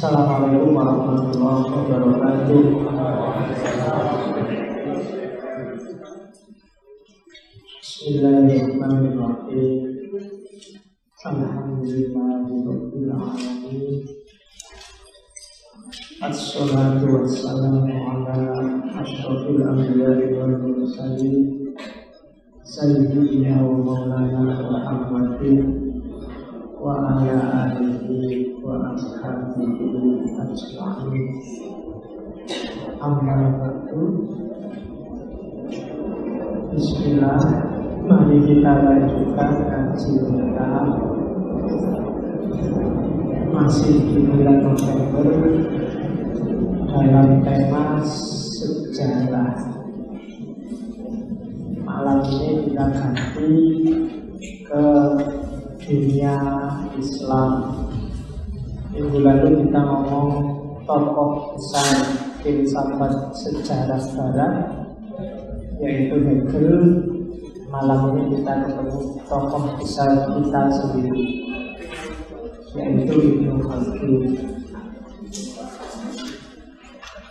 Assalamualaikum warahmatullahi wabarakatuh. Bismillahirrahmanirrahim. Alhamdulillahirabbil alamin. Assalatu wassalamu ala asyrofil anbiya'i wal mursalin sayyidina wa maulana Muhammadin wa ala alihi wa ashabihi ajma'in. Amma ba'du. Bismillah, mari kita lanjutkan kaji kita. Masih di bulan November dalam tema sejarah. Malam ini kita ganti ke dunia Islam. Minggu lalu kita ngomong tokoh besar filsafat sejarah barat, yaitu Hegel. Malam ini kita ketemu tokoh besar kita sendiri, yaitu Ibnu Khaldun.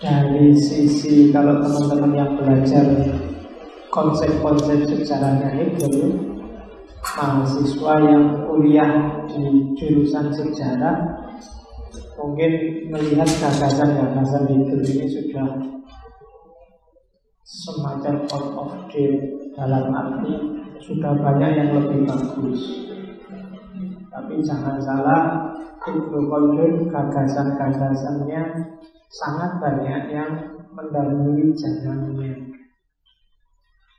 Dari sisi, kalau teman-teman yang belajar konsep-konsep sejarahnya Hegel, mahasiswa yang kuliah di jurusan sejarah mungkin melihat gagasan-gagasan Hegel ini sudah semacam out of date, dalam arti sudah banyak yang lebih bagus. Tapi jangan salah, Ibnu Khaldun gagasan-gagasannya sangat banyak yang mendahului zamannya.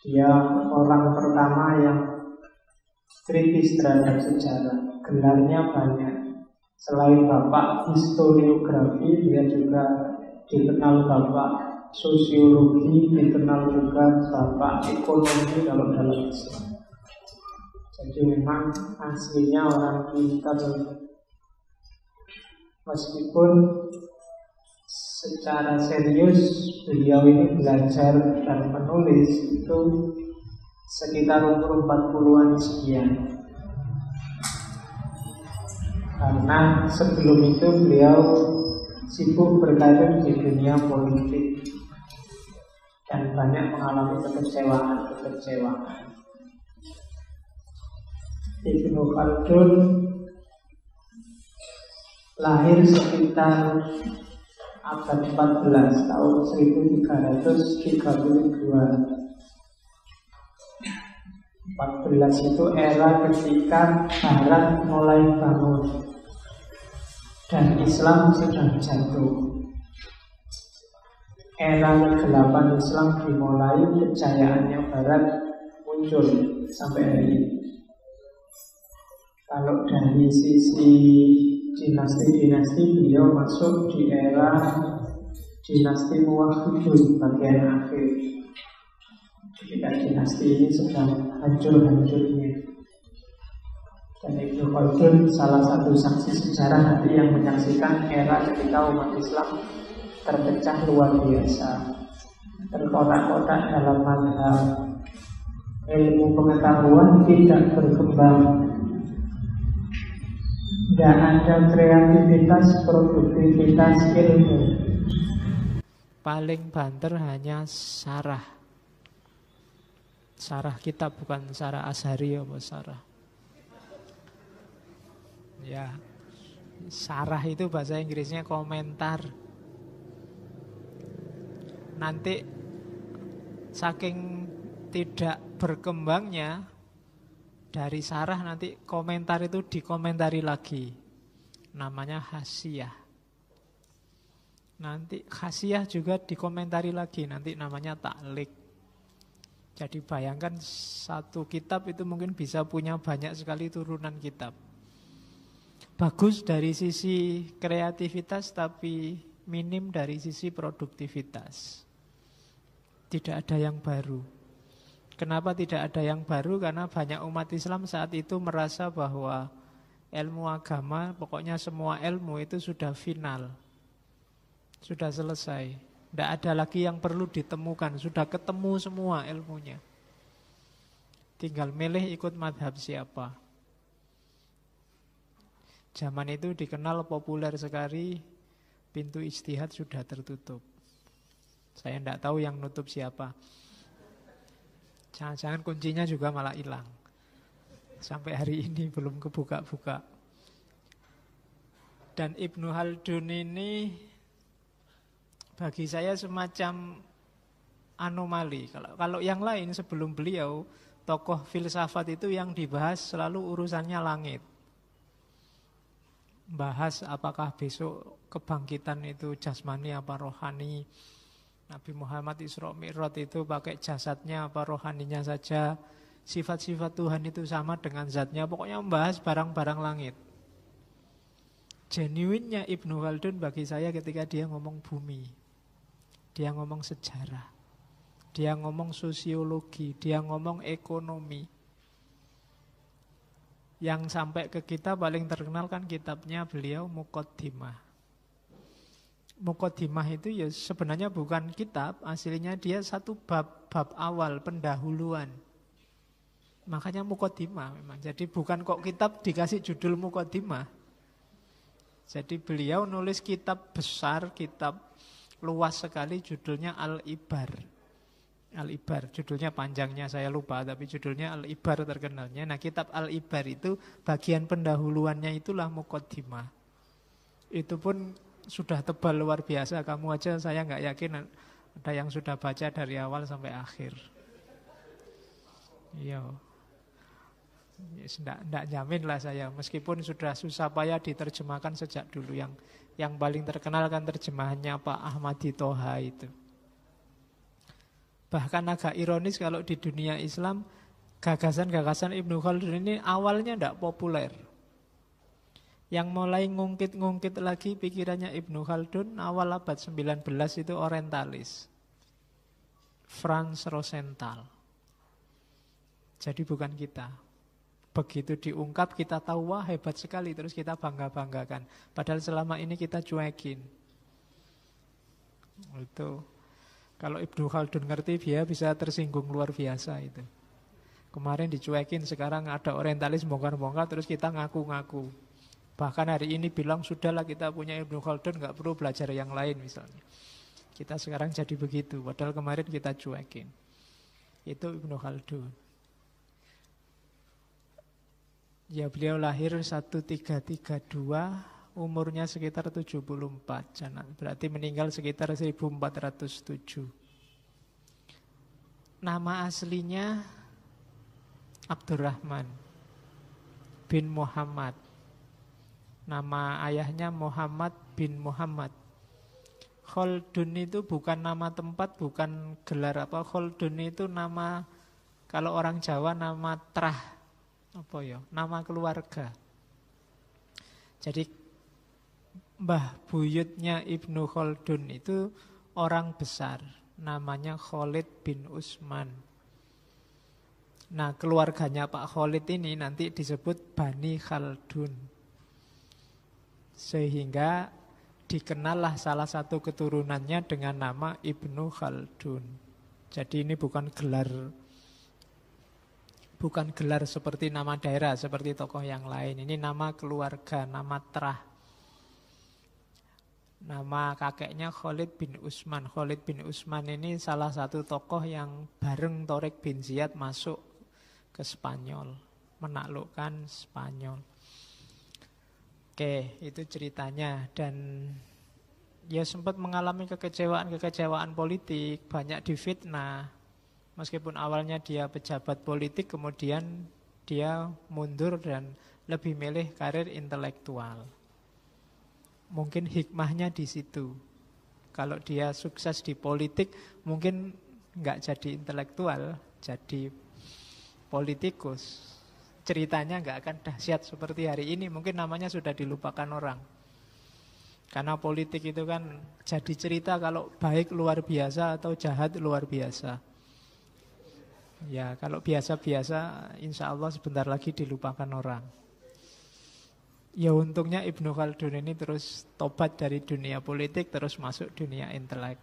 Dia orang pertama yang kritis terhadap sejarah. Gelarnya banyak. Selain bapak historiografi, dia juga dikenal bapak sosiologi, dikenal juga bapak ekonomi kalau dalam Islam. Jadi memang aslinya orang pintar. Meskipun secara serius beliau ini belajar dan menulis itu sekitar umur 40-an sekian. Karena sebelum itu beliau sibuk berkarir di dunia politik dan banyak mengalami kekecewaan. Ibnu Khaldun lahir sekitar abad 14, tahun 1332. 14 itu era ketika Barat mulai bangun dan Islam sedang jatuh. Era kegelapan Islam dimulai, kejayaannya Barat muncul sampai hari ini. Kalau dari sisi dinasti-dinasti, beliau masuk di era dinasti Muwahhidun bagian akhir, ketika dinasti ini sedang hancur-hancurnya. Dan Ibnu Khaldun salah satu saksi sejarah nanti yang menyaksikan era ketika umat Islam terpecah luar biasa, terkotak-kotak dalam mazhab, ilmu pengetahuan tidak berkembang, tidak ada kreativitas, produktivitas ilmu. Paling banter hanya sarah. Sarah kitab, bukan sarah Azhari apa sarah. Ya, sarah itu bahasa Inggrisnya komentar. Nanti saking tidak berkembangnya dari sarah, nanti komentar itu dikomentari lagi. Namanya hasiyah. Nanti hasiyah juga dikomentari lagi, nanti namanya ta'liq. Jadi bayangkan satu kitab itu mungkin bisa punya banyak sekali turunan kitab. Bagus dari sisi kreativitas, tapi minim dari sisi produktivitas. Tidak ada yang baru. Kenapa tidak ada yang baru? Karena banyak umat Islam saat itu merasa bahwa ilmu agama, pokoknya semua ilmu itu sudah final, sudah selesai. Tidak ada lagi yang perlu ditemukan, sudah ketemu semua ilmunya. Tinggal milih ikut madhab siapa. Zaman itu dikenal populer sekali pintu ijtihad sudah tertutup. Saya tidak tahu yang nutup siapa. Jangan-jangan kuncinya juga malah hilang. Sampai hari ini belum kebuka-buka. Dan Ibnu Khaldun ini bagi saya semacam anomali. Kalau yang lain sebelum beliau, tokoh filsafat itu yang dibahas selalu urusannya langit. Bahas apakah besok kebangkitan itu jasmani apa rohani. Nabi Muhammad Isra Mi'raj itu pakai jasadnya apa rohaninya saja. Sifat-sifat Tuhan itu sama dengan zatnya. Pokoknya membahas barang-barang langit. Genuinnya Ibnu Khaldun bagi saya ketika dia ngomong bumi. Dia ngomong sejarah. Dia ngomong sosiologi. Dia ngomong ekonomi. Yang sampai ke kita paling terkenal kan kitabnya beliau Muqaddimah. Muqaddimah itu ya sebenarnya bukan kitab, aslinya dia satu bab awal, pendahuluan. Makanya Muqaddimah memang. Jadi bukan kok kitab dikasih judul Muqaddimah. Jadi beliau nulis kitab besar, kitab luas sekali, judulnya Al-Ibar. Al-Ibar, judulnya panjangnya saya lupa, tapi judulnya Al-Ibar terkenalnya. Nah, kitab Al-Ibar itu bagian pendahuluannya itulah Muqaddimah. Itu pun sudah tebal luar biasa. Kamu aja saya nggak yakin ada yang sudah baca dari awal sampai akhir. Iya. Tidak jamin lah saya. Meskipun sudah susah payah diterjemahkan sejak dulu. Yang paling terkenal kan terjemahannya Pak Ahmadi Toha itu. Bahkan agak ironis kalau di dunia Islam gagasan-gagasan Ibnu Khaldun ini awalnya tidak populer. Yang mulai ngungkit-ngungkit lagi pikirannya Ibnu Khaldun awal abad 19 itu orientalis. Franz Rosenthal. Jadi bukan kita. Begitu diungkap kita tahu wah hebat sekali, terus kita bangga-banggakan. Padahal selama ini kita cuekin. Itu kalau Ibnu Khaldun ngerti dia bisa tersinggung luar biasa itu. Kemarin dicuekin, sekarang ada orientalis bongkar-bongkar terus kita ngaku-ngaku. Bahkan hari ini bilang sudahlah kita punya Ibnu Khaldun, nggak perlu belajar yang lain misalnya. Kita sekarang jadi begitu, padahal kemarin kita cuekin. Itu Ibnu Khaldun. Ya beliau lahir 1332, umurnya sekitar 74, berarti meninggal sekitar 1407. Nama aslinya Abdurrahman bin Muhammad. Nama ayahnya Muhammad bin Muhammad. Khaldun itu bukan nama tempat, bukan gelar apa. Khaldun itu nama, kalau orang Jawa nama trah. Apa ya? Nama keluarga. Jadi mbah buyutnya Ibnu Khaldun itu orang besar, namanya Khalid bin Utsman. Nah, keluarganya Pak Khalid ini nanti disebut Bani Khaldun. Sehingga dikenallah salah satu keturunannya dengan nama Ibnu Khaldun. Jadi ini bukan gelar seperti nama daerah, seperti tokoh yang lain. Ini nama keluarga, nama terah. Nama kakeknya Khalid bin Utsman. Khalid bin Utsman ini salah satu tokoh yang bareng Tariq bin Ziyad masuk ke Spanyol, menaklukkan Spanyol. Oke, itu ceritanya. Dan ya sempat mengalami kekecewaan politik, banyak difitnah. Meskipun awalnya dia pejabat politik, kemudian dia mundur dan lebih milih karir intelektual. Mungkin hikmahnya di situ. Kalau dia sukses di politik, mungkin nggak jadi intelektual, jadi politikus. Ceritanya nggak akan dahsyat seperti hari ini. Mungkin namanya sudah dilupakan orang. Karena politik itu kan jadi cerita kalau baik luar biasa atau jahat luar biasa. Ya, kalau biasa-biasa insya Allah sebentar lagi dilupakan orang. Ya untungnya Ibnu Khaldun ini terus tobat dari dunia politik, terus masuk dunia intelek.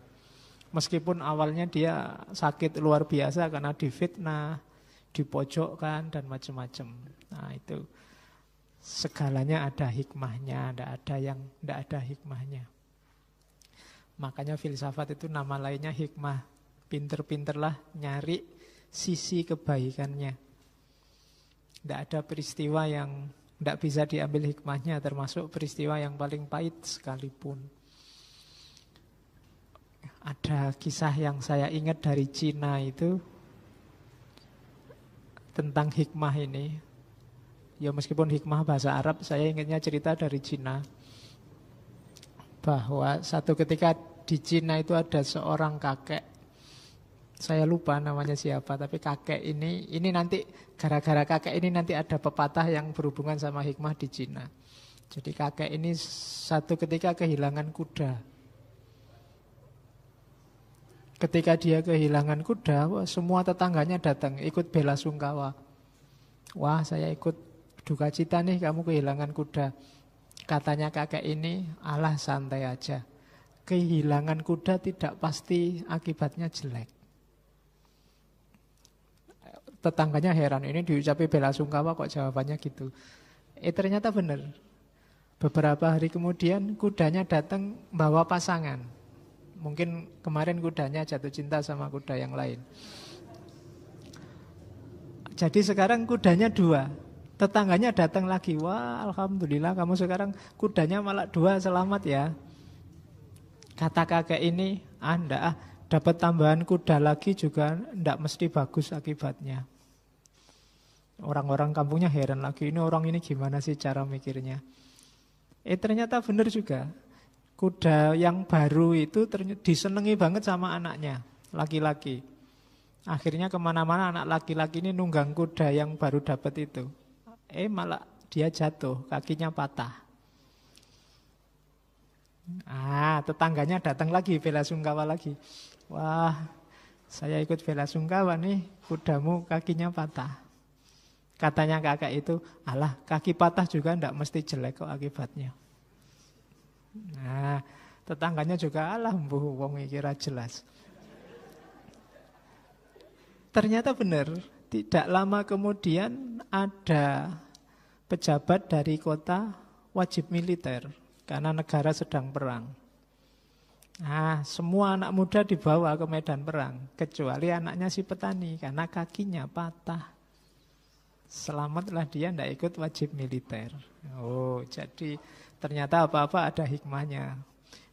Meskipun awalnya dia sakit luar biasa karena difitnah, dipojokkan dan macam-macam. Nah itu segalanya ada hikmahnya, tidak ada hikmahnya. Makanya filsafat itu nama lainnya hikmah. Pinter-pinterlah nyari sisi kebaikannya. Tidak ada peristiwa yang tidak bisa diambil hikmahnya, termasuk peristiwa yang paling pahit sekalipun. Ada kisah yang saya ingat dari Cina itu tentang hikmah ini. Ya meskipun hikmah bahasa Arab, saya ingatnya cerita dari Cina. Bahwa satu ketika di Cina itu ada seorang kakek. Saya lupa namanya siapa, tapi kakek ini nanti gara-gara kakek ini nanti ada pepatah yang berhubungan sama hikmah di Cina. Jadi kakek ini satu ketika kehilangan kuda. Ketika dia kehilangan kuda, semua tetangganya datang ikut belasungkawa. Wah, saya ikut duka cita nih kamu kehilangan kuda. Katanya kakek ini, alah santai aja. Kehilangan kuda tidak pasti akibatnya jelek. Tetangganya heran, ini diucapi belasungkawa kok jawabannya gitu. Ternyata benar. Beberapa hari kemudian kudanya datang bawa pasangan. Mungkin kemarin kudanya jatuh cinta sama kuda yang lain. Jadi sekarang kudanya 2. Tetangganya datang lagi. Wah, alhamdulillah kamu sekarang kudanya malah 2, selamat ya. Kata kakek ini, enggak, dapat tambahan kuda lagi juga enggak mesti bagus akibatnya. Orang-orang kampungnya heran lagi, ini orang ini gimana sih cara mikirnya. Ternyata benar juga. Kuda yang baru itu disenangi banget sama anaknya, laki-laki. Akhirnya kemana-mana anak laki-laki ini nunggang kuda yang baru dapat itu. Malah dia jatuh, kakinya patah. Tetangganya datang lagi, belasungkawa lagi. Wah, saya ikut belasungkawa nih, kudamu kakinya patah. Katanya kakak itu, alah kaki patah juga ndak mesti jelek kok akibatnya. Nah, tetangganya juga alah mbuh wong kira jelas. Ternyata benar, tidak lama kemudian ada pejabat dari kota wajib militer karena negara sedang perang. Semua anak muda dibawa ke medan perang kecuali anaknya si petani karena kakinya patah. Selamatlah dia, tidak ikut wajib militer. Jadi ternyata apa-apa ada hikmahnya.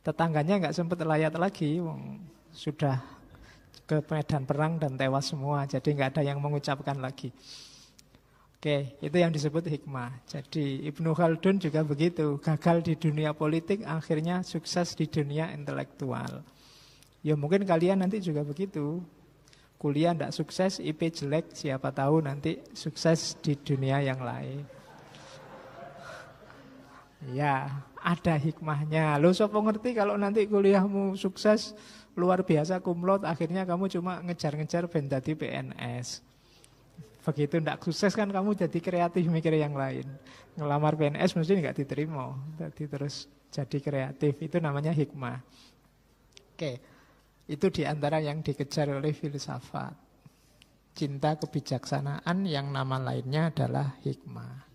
Tetangganya nggak sempat layat lagi, sudah ke medan perang dan tewas semua. Jadi nggak ada yang mengucapkan lagi. Oke, itu yang disebut hikmah. Jadi Ibnu Khaldun juga begitu. Gagal di dunia politik, akhirnya sukses di dunia intelektual. Ya mungkin kalian nanti juga begitu. Kuliah tidak sukses, IP jelek, siapa tahu nanti sukses di dunia yang lain. Ya, ada hikmahnya. Lo sopo ngerti kalau nanti kuliahmu sukses luar biasa kumlot, akhirnya kamu cuma ngejar-ngejar ben dadi PNS. Begitu tidak sukses kan kamu jadi kreatif mikir yang lain. Ngelamar PNS mesti nggak diterima. Jadi terus jadi kreatif, itu namanya hikmah. Oke. Itu diantara yang dikejar oleh filsafat. Cinta kebijaksanaan yang nama lainnya adalah hikmah.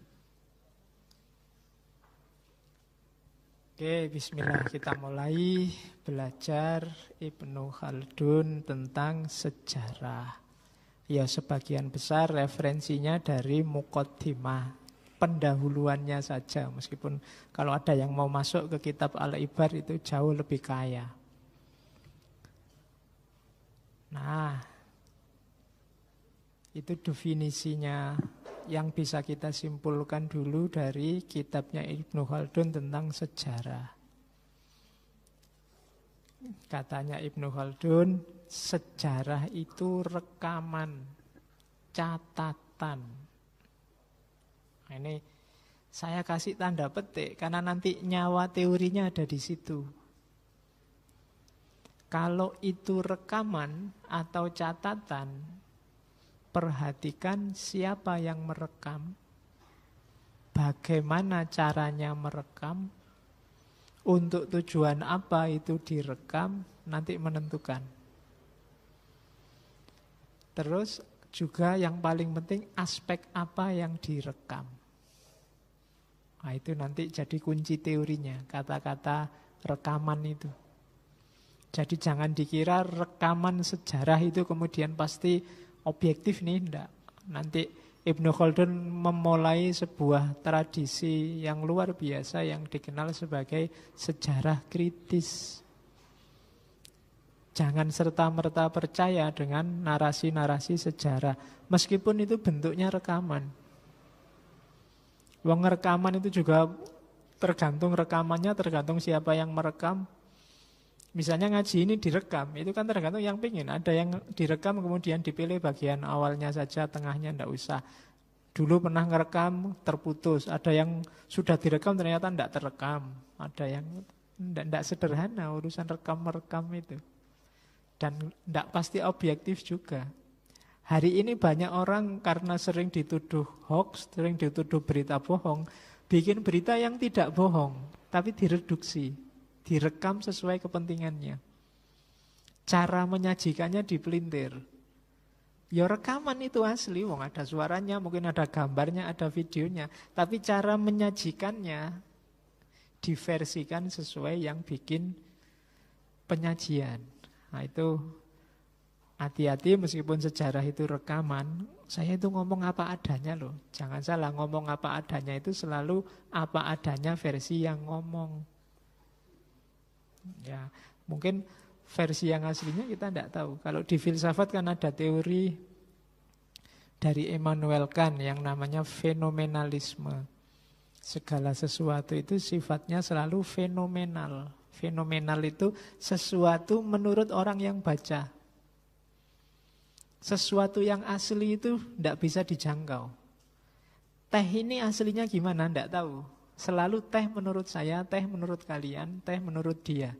Oke, bismillah, kita mulai belajar Ibnu Khaldun tentang sejarah. Ya, sebagian besar referensinya dari Muqaddimah, pendahuluannya saja. Meskipun kalau ada yang mau masuk ke kitab Al-Ibar itu jauh lebih kaya. Nah, itu definisinya yang bisa kita simpulkan dulu dari kitabnya Ibnu Khaldun tentang sejarah. Katanya Ibnu Khaldun, sejarah itu rekaman, catatan. Nah, ini saya kasih tanda petik karena nanti nyawa teorinya ada di situ. Kalau itu rekaman atau catatan, perhatikan siapa yang merekam, bagaimana caranya merekam, untuk tujuan apa itu direkam, nanti menentukan. Terus juga yang paling penting aspek apa yang direkam. Nah, itu nanti jadi kunci teorinya, kata-kata rekaman itu. Jadi jangan dikira rekaman sejarah itu kemudian pasti objektif nih, enggak. Nanti Ibnu Khaldun memulai sebuah tradisi yang luar biasa yang dikenal sebagai sejarah kritis. Jangan serta-merta percaya dengan narasi-narasi sejarah, meskipun itu bentuknya rekaman. Wong rekaman itu juga tergantung rekamannya, tergantung siapa yang merekam. Misalnya ngaji ini direkam, itu kan tergantung yang pingin. Ada yang direkam kemudian dipilih bagian awalnya saja, tengahnya ndak usah. Dulu pernah ngerekam, terputus. Ada yang sudah direkam ternyata ndak terekam. Ada yang ndak sederhana urusan rekam-merekam itu. Dan ndak pasti objektif juga. Hari ini banyak orang karena sering dituduh hoax, sering dituduh berita bohong, bikin berita yang tidak bohong, tapi direduksi. Direkam sesuai kepentingannya. Cara menyajikannya dipelintir. Ya rekaman itu asli, wong ada suaranya, mungkin ada gambarnya, ada videonya. Tapi cara menyajikannya diversikan sesuai yang bikin penyajian. Nah itu hati-hati, meskipun sejarah itu rekaman, saya itu ngomong apa adanya loh. Jangan salah, ngomong apa adanya itu selalu apa adanya versi yang ngomong. Ya, mungkin versi yang aslinya kita tidak tahu. Kalau di filsafat kan ada teori dari Immanuel Kant yang namanya fenomenalisme. Segala sesuatu itu sifatnya selalu fenomenal. Fenomenal itu sesuatu menurut orang yang baca. Sesuatu yang asli itu tidak bisa dijangkau. Teh ini aslinya gimana? Tidak tahu. Selalu teh menurut saya, teh menurut kalian, teh menurut dia.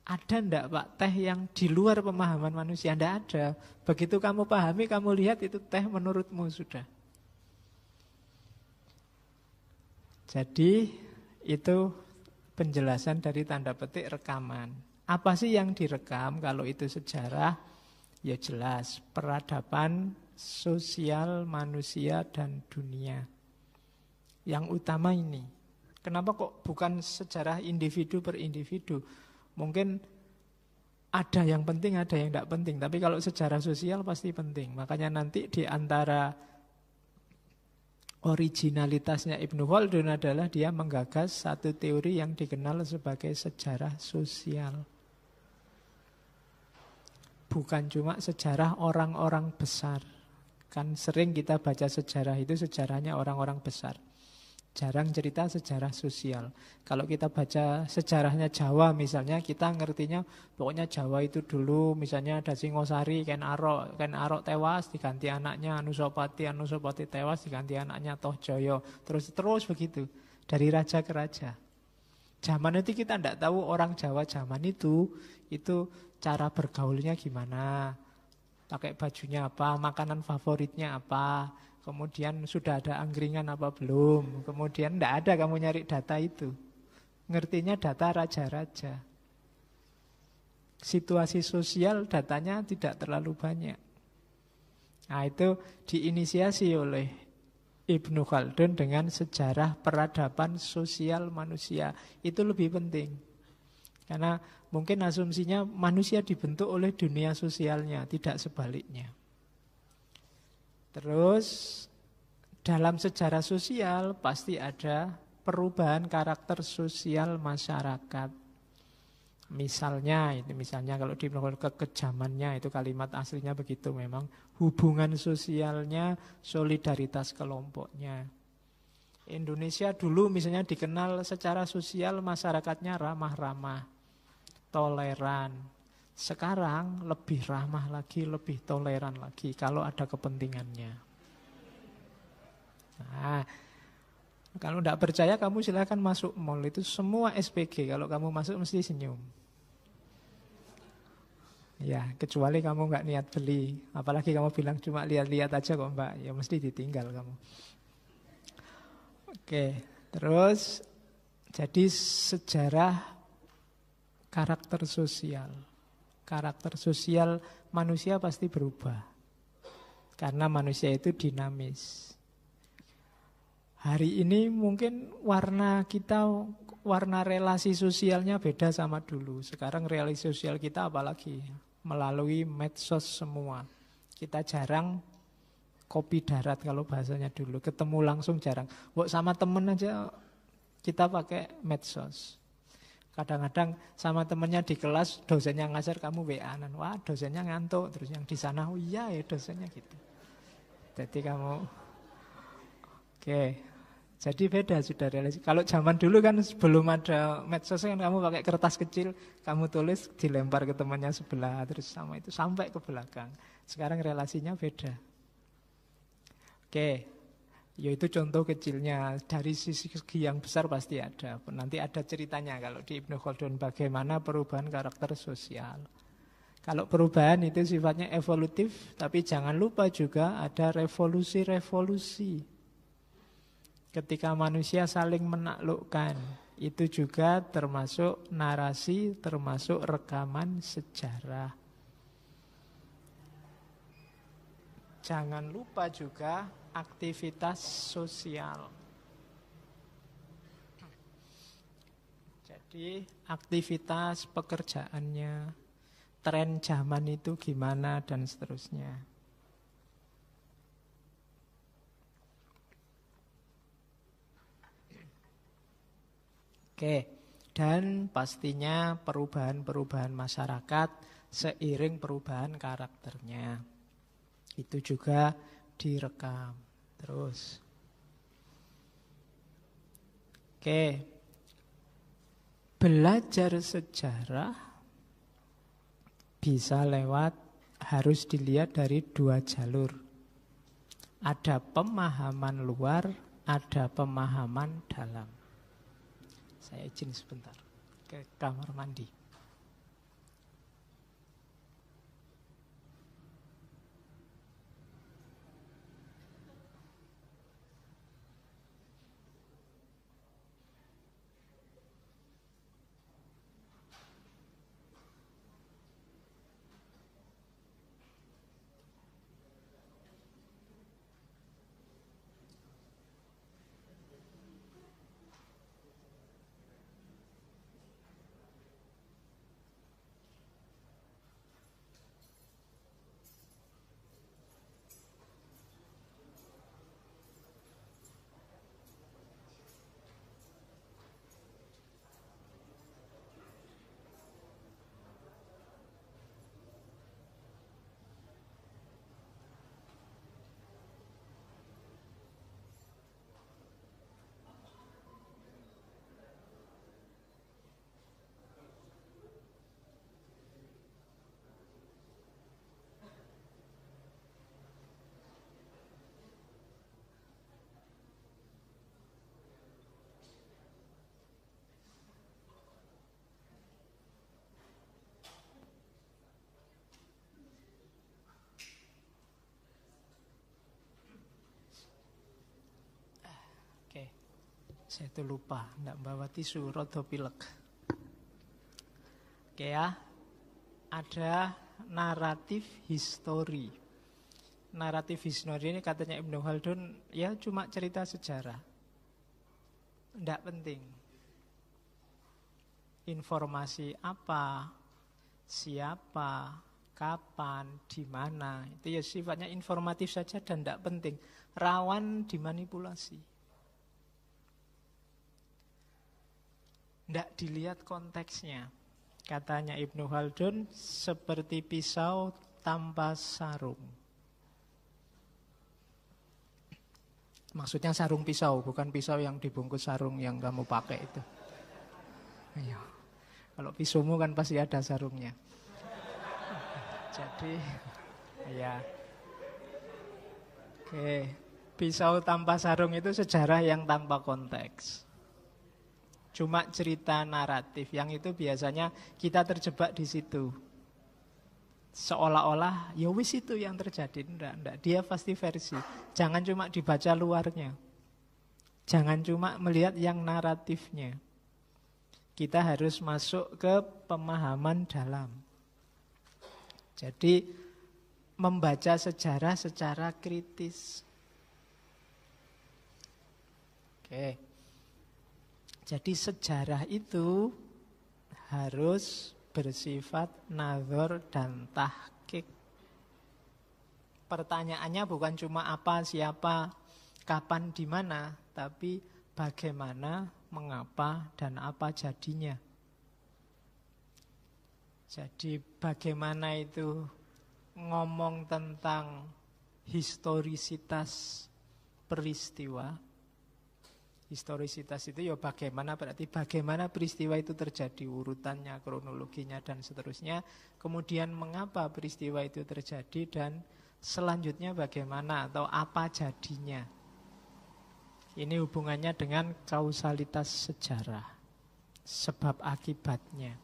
Ada ndak Pak teh yang di luar pemahaman manusia? Ndak ada. Begitu kamu pahami, kamu lihat itu teh menurutmu sudah. Jadi itu penjelasan dari tanda petik rekaman. Apa sih yang direkam? Kalau itu sejarah, ya jelas peradaban sosial manusia dan dunia. Yang utama ini. Kenapa kok bukan sejarah individu per individu? Mungkin ada yang penting, ada yang tidak penting. Tapi kalau sejarah sosial pasti penting. Makanya nanti di antara originalitasnya Ibnu Khaldun adalah dia menggagas satu teori yang dikenal sebagai sejarah sosial. Bukan cuma sejarah orang-orang besar. Kan sering kita baca sejarah itu sejarahnya orang-orang besar. Jarang cerita sejarah sosial. Kalau kita baca sejarahnya Jawa misalnya, kita ngertinya pokoknya Jawa itu dulu misalnya ada Singosari, Ken Arok tewas diganti anaknya Anusapati tewas diganti anaknya Tohjoyo. Terus begitu dari raja ke raja. Zaman itu kita tidak tahu orang Jawa zaman itu cara bergaulnya gimana, pakai bajunya apa, makanan favoritnya apa. Kemudian sudah ada angkringan apa belum. Kemudian tidak ada kamu nyari data itu. Ngertinya data raja-raja. Situasi sosial datanya tidak terlalu banyak. Nah itu diinisiasi oleh Ibnu Khaldun dengan sejarah peradaban sosial manusia. Itu lebih penting. Karena mungkin asumsinya manusia dibentuk oleh dunia sosialnya, tidak sebaliknya. Terus dalam sejarah sosial pasti ada perubahan karakter sosial masyarakat. Misalnya kalau di kekejamannya itu kalimat aslinya begitu memang, hubungan sosialnya, solidaritas kelompoknya. Indonesia dulu misalnya dikenal secara sosial masyarakatnya ramah-ramah, toleran. Sekarang lebih ramah lagi, lebih toleran lagi kalau ada kepentingannya. Nah, kalau tidak percaya kamu silakan masuk mall, itu semua SPG. Kalau kamu masuk mesti senyum. Ya, kecuali kamu nggak niat beli. Apalagi kamu bilang cuma lihat-lihat aja kok Mbak, ya mesti ditinggal kamu. Oke, terus jadi sejarah karakter sosial. Karakter sosial manusia pasti berubah. Karena manusia itu dinamis. Hari ini mungkin warna kita warna relasi sosialnya beda sama dulu. Sekarang relasi sosial kita apalagi melalui medsos semua. Kita jarang kopi darat kalau bahasanya dulu. Ketemu langsung jarang. Sama temen aja kita pakai medsos. Kadang-kadang sama temennya di kelas, dosennya ngajar, kamu WA-an. Wah, dosennya ngantuk. Terus yang di sana, oh iya ya dosennya gitu. Jadi kamu, oke. Jadi beda sudah relasi. Kalau zaman dulu kan sebelum ada medsos kan kamu pakai kertas kecil, kamu tulis, dilempar ke temannya sebelah, terus sama itu sampai ke belakang. Sekarang relasinya beda. Oke, yaitu contoh kecilnya. Dari sisi yang besar pasti ada. Nanti ada ceritanya kalau di Ibnu Khaldun bagaimana perubahan karakter sosial. Kalau perubahan itu sifatnya evolutif, tapi jangan lupa juga ada revolusi-revolusi. Ketika manusia saling menaklukkan, itu juga termasuk narasi, termasuk rekaman sejarah. Jangan lupa juga aktivitas sosial. Jadi aktivitas pekerjaannya, tren zaman itu gimana dan seterusnya. Oke, dan pastinya perubahan-perubahan masyarakat seiring perubahan karakternya. Itu juga direkam. Terus. Oke. Belajar sejarah bisa harus dilihat dari dua jalur. Ada pemahaman luar, ada pemahaman dalam. Saya izin sebentar ke kamar mandi. Saya itu lupa, enggak bawa tisu, rada pilek. Oke ya, ada naratif histori. Naratif histori ini katanya Ibnu Khaldun, ya cuma cerita sejarah. Enggak penting. Informasi apa, siapa, kapan, di mana, itu ya sifatnya informatif saja dan enggak penting. Rawan dimanipulasi. Tidak dilihat konteksnya. Katanya Ibnu Khaldun, seperti pisau tanpa sarung. Maksudnya sarung pisau, bukan pisau yang dibungkus sarung yang kamu pakai itu. Iya. Kalau pisaumu kan pasti ada sarungnya. Jadi, ya. Oke, pisau tanpa sarung itu sejarah yang tanpa konteks. Cuma cerita naratif, yang itu biasanya kita terjebak di situ. Seolah-olah ya wis itu yang terjadi. Enggak, dia pasti versi. Jangan cuma dibaca luarnya. Jangan cuma melihat yang naratifnya. Kita harus masuk ke pemahaman dalam. Jadi membaca sejarah secara kritis. Oke. Jadi sejarah itu harus bersifat nazar dan tahqiq. Pertanyaannya bukan cuma apa, siapa, kapan, di mana, tapi bagaimana, mengapa, dan apa jadinya. Jadi bagaimana itu ngomong tentang historisitas peristiwa. Historisitas itu ya bagaimana, berarti bagaimana peristiwa itu terjadi, urutannya, kronologinya, dan seterusnya. Kemudian mengapa peristiwa itu terjadi, dan selanjutnya bagaimana atau apa jadinya. Ini hubungannya dengan kausalitas sejarah, sebab akibatnya.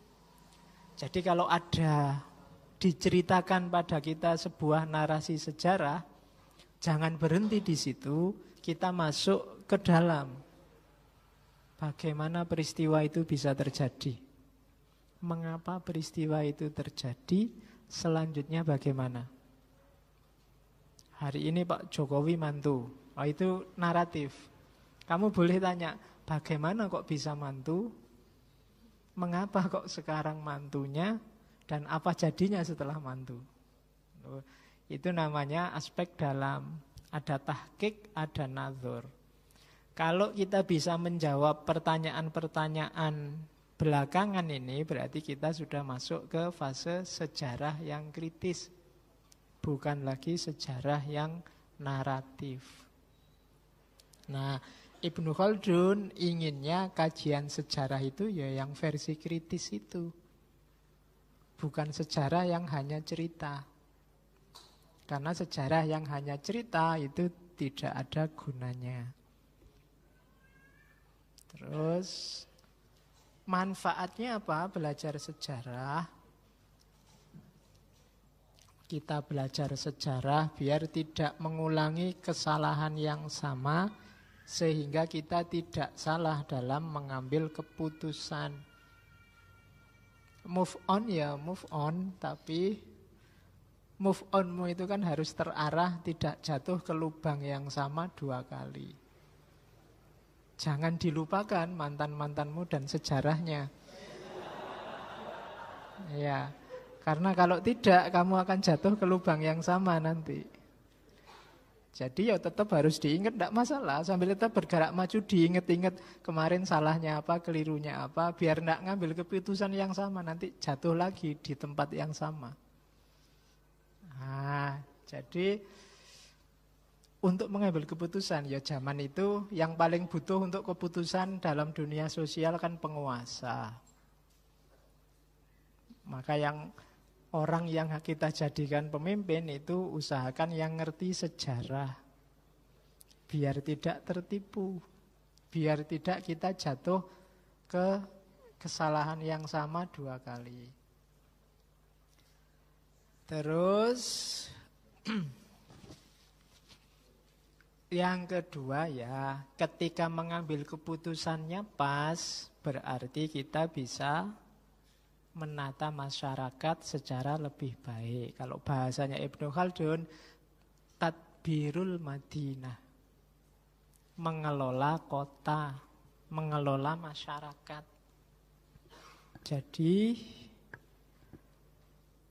Jadi kalau ada diceritakan pada kita sebuah narasi sejarah, jangan berhenti di situ, kita masuk ke dalam. Bagaimana peristiwa itu bisa terjadi? Mengapa peristiwa itu terjadi? Selanjutnya bagaimana? Hari ini Pak Jokowi mantu. Oh, itu naratif. Kamu boleh tanya, bagaimana kok bisa mantu? Mengapa kok sekarang mantunya? Dan apa jadinya setelah mantu? Itu namanya aspek dalam. Ada tahqiq, ada nazar. Kalau kita bisa menjawab pertanyaan-pertanyaan belakangan ini, berarti kita sudah masuk ke fase sejarah yang kritis. Bukan lagi sejarah yang naratif. Nah, Ibnu Khaldun inginnya kajian sejarah itu ya yang versi kritis itu. Bukan sejarah yang hanya cerita. Karena sejarah yang hanya cerita itu tidak ada gunanya. Terus manfaatnya apa belajar sejarah? Kita belajar sejarah biar tidak mengulangi kesalahan yang sama, sehingga kita tidak salah dalam mengambil keputusan. Move on ya move on, tapi move onmu itu kan harus terarah, tidak jatuh ke lubang yang sama 2 kali. Jangan dilupakan mantan-mantanmu dan sejarahnya. Ya, karena kalau tidak kamu akan jatuh ke lubang yang sama nanti. Jadi ya tetap harus diingat, tidak masalah. Sambil tetap bergerak maju, diingat-ingat kemarin salahnya apa, kelirunya apa, biar tidak ngambil keputusan yang sama, nanti jatuh lagi di tempat yang sama. Nah, jadi untuk mengambil keputusan, ya zaman itu yang paling butuh untuk keputusan dalam dunia sosial kan penguasa. Maka orang yang kita jadikan pemimpin itu usahakan yang ngerti sejarah. Biar tidak tertipu. Biar tidak kita jatuh ke kesalahan yang sama 2 kali. Terus yang kedua ya, ketika mengambil keputusannya pas, berarti kita bisa menata masyarakat secara lebih baik. Kalau bahasanya Ibnu Khaldun, tadbirul Madinah. Mengelola kota, mengelola masyarakat. Jadi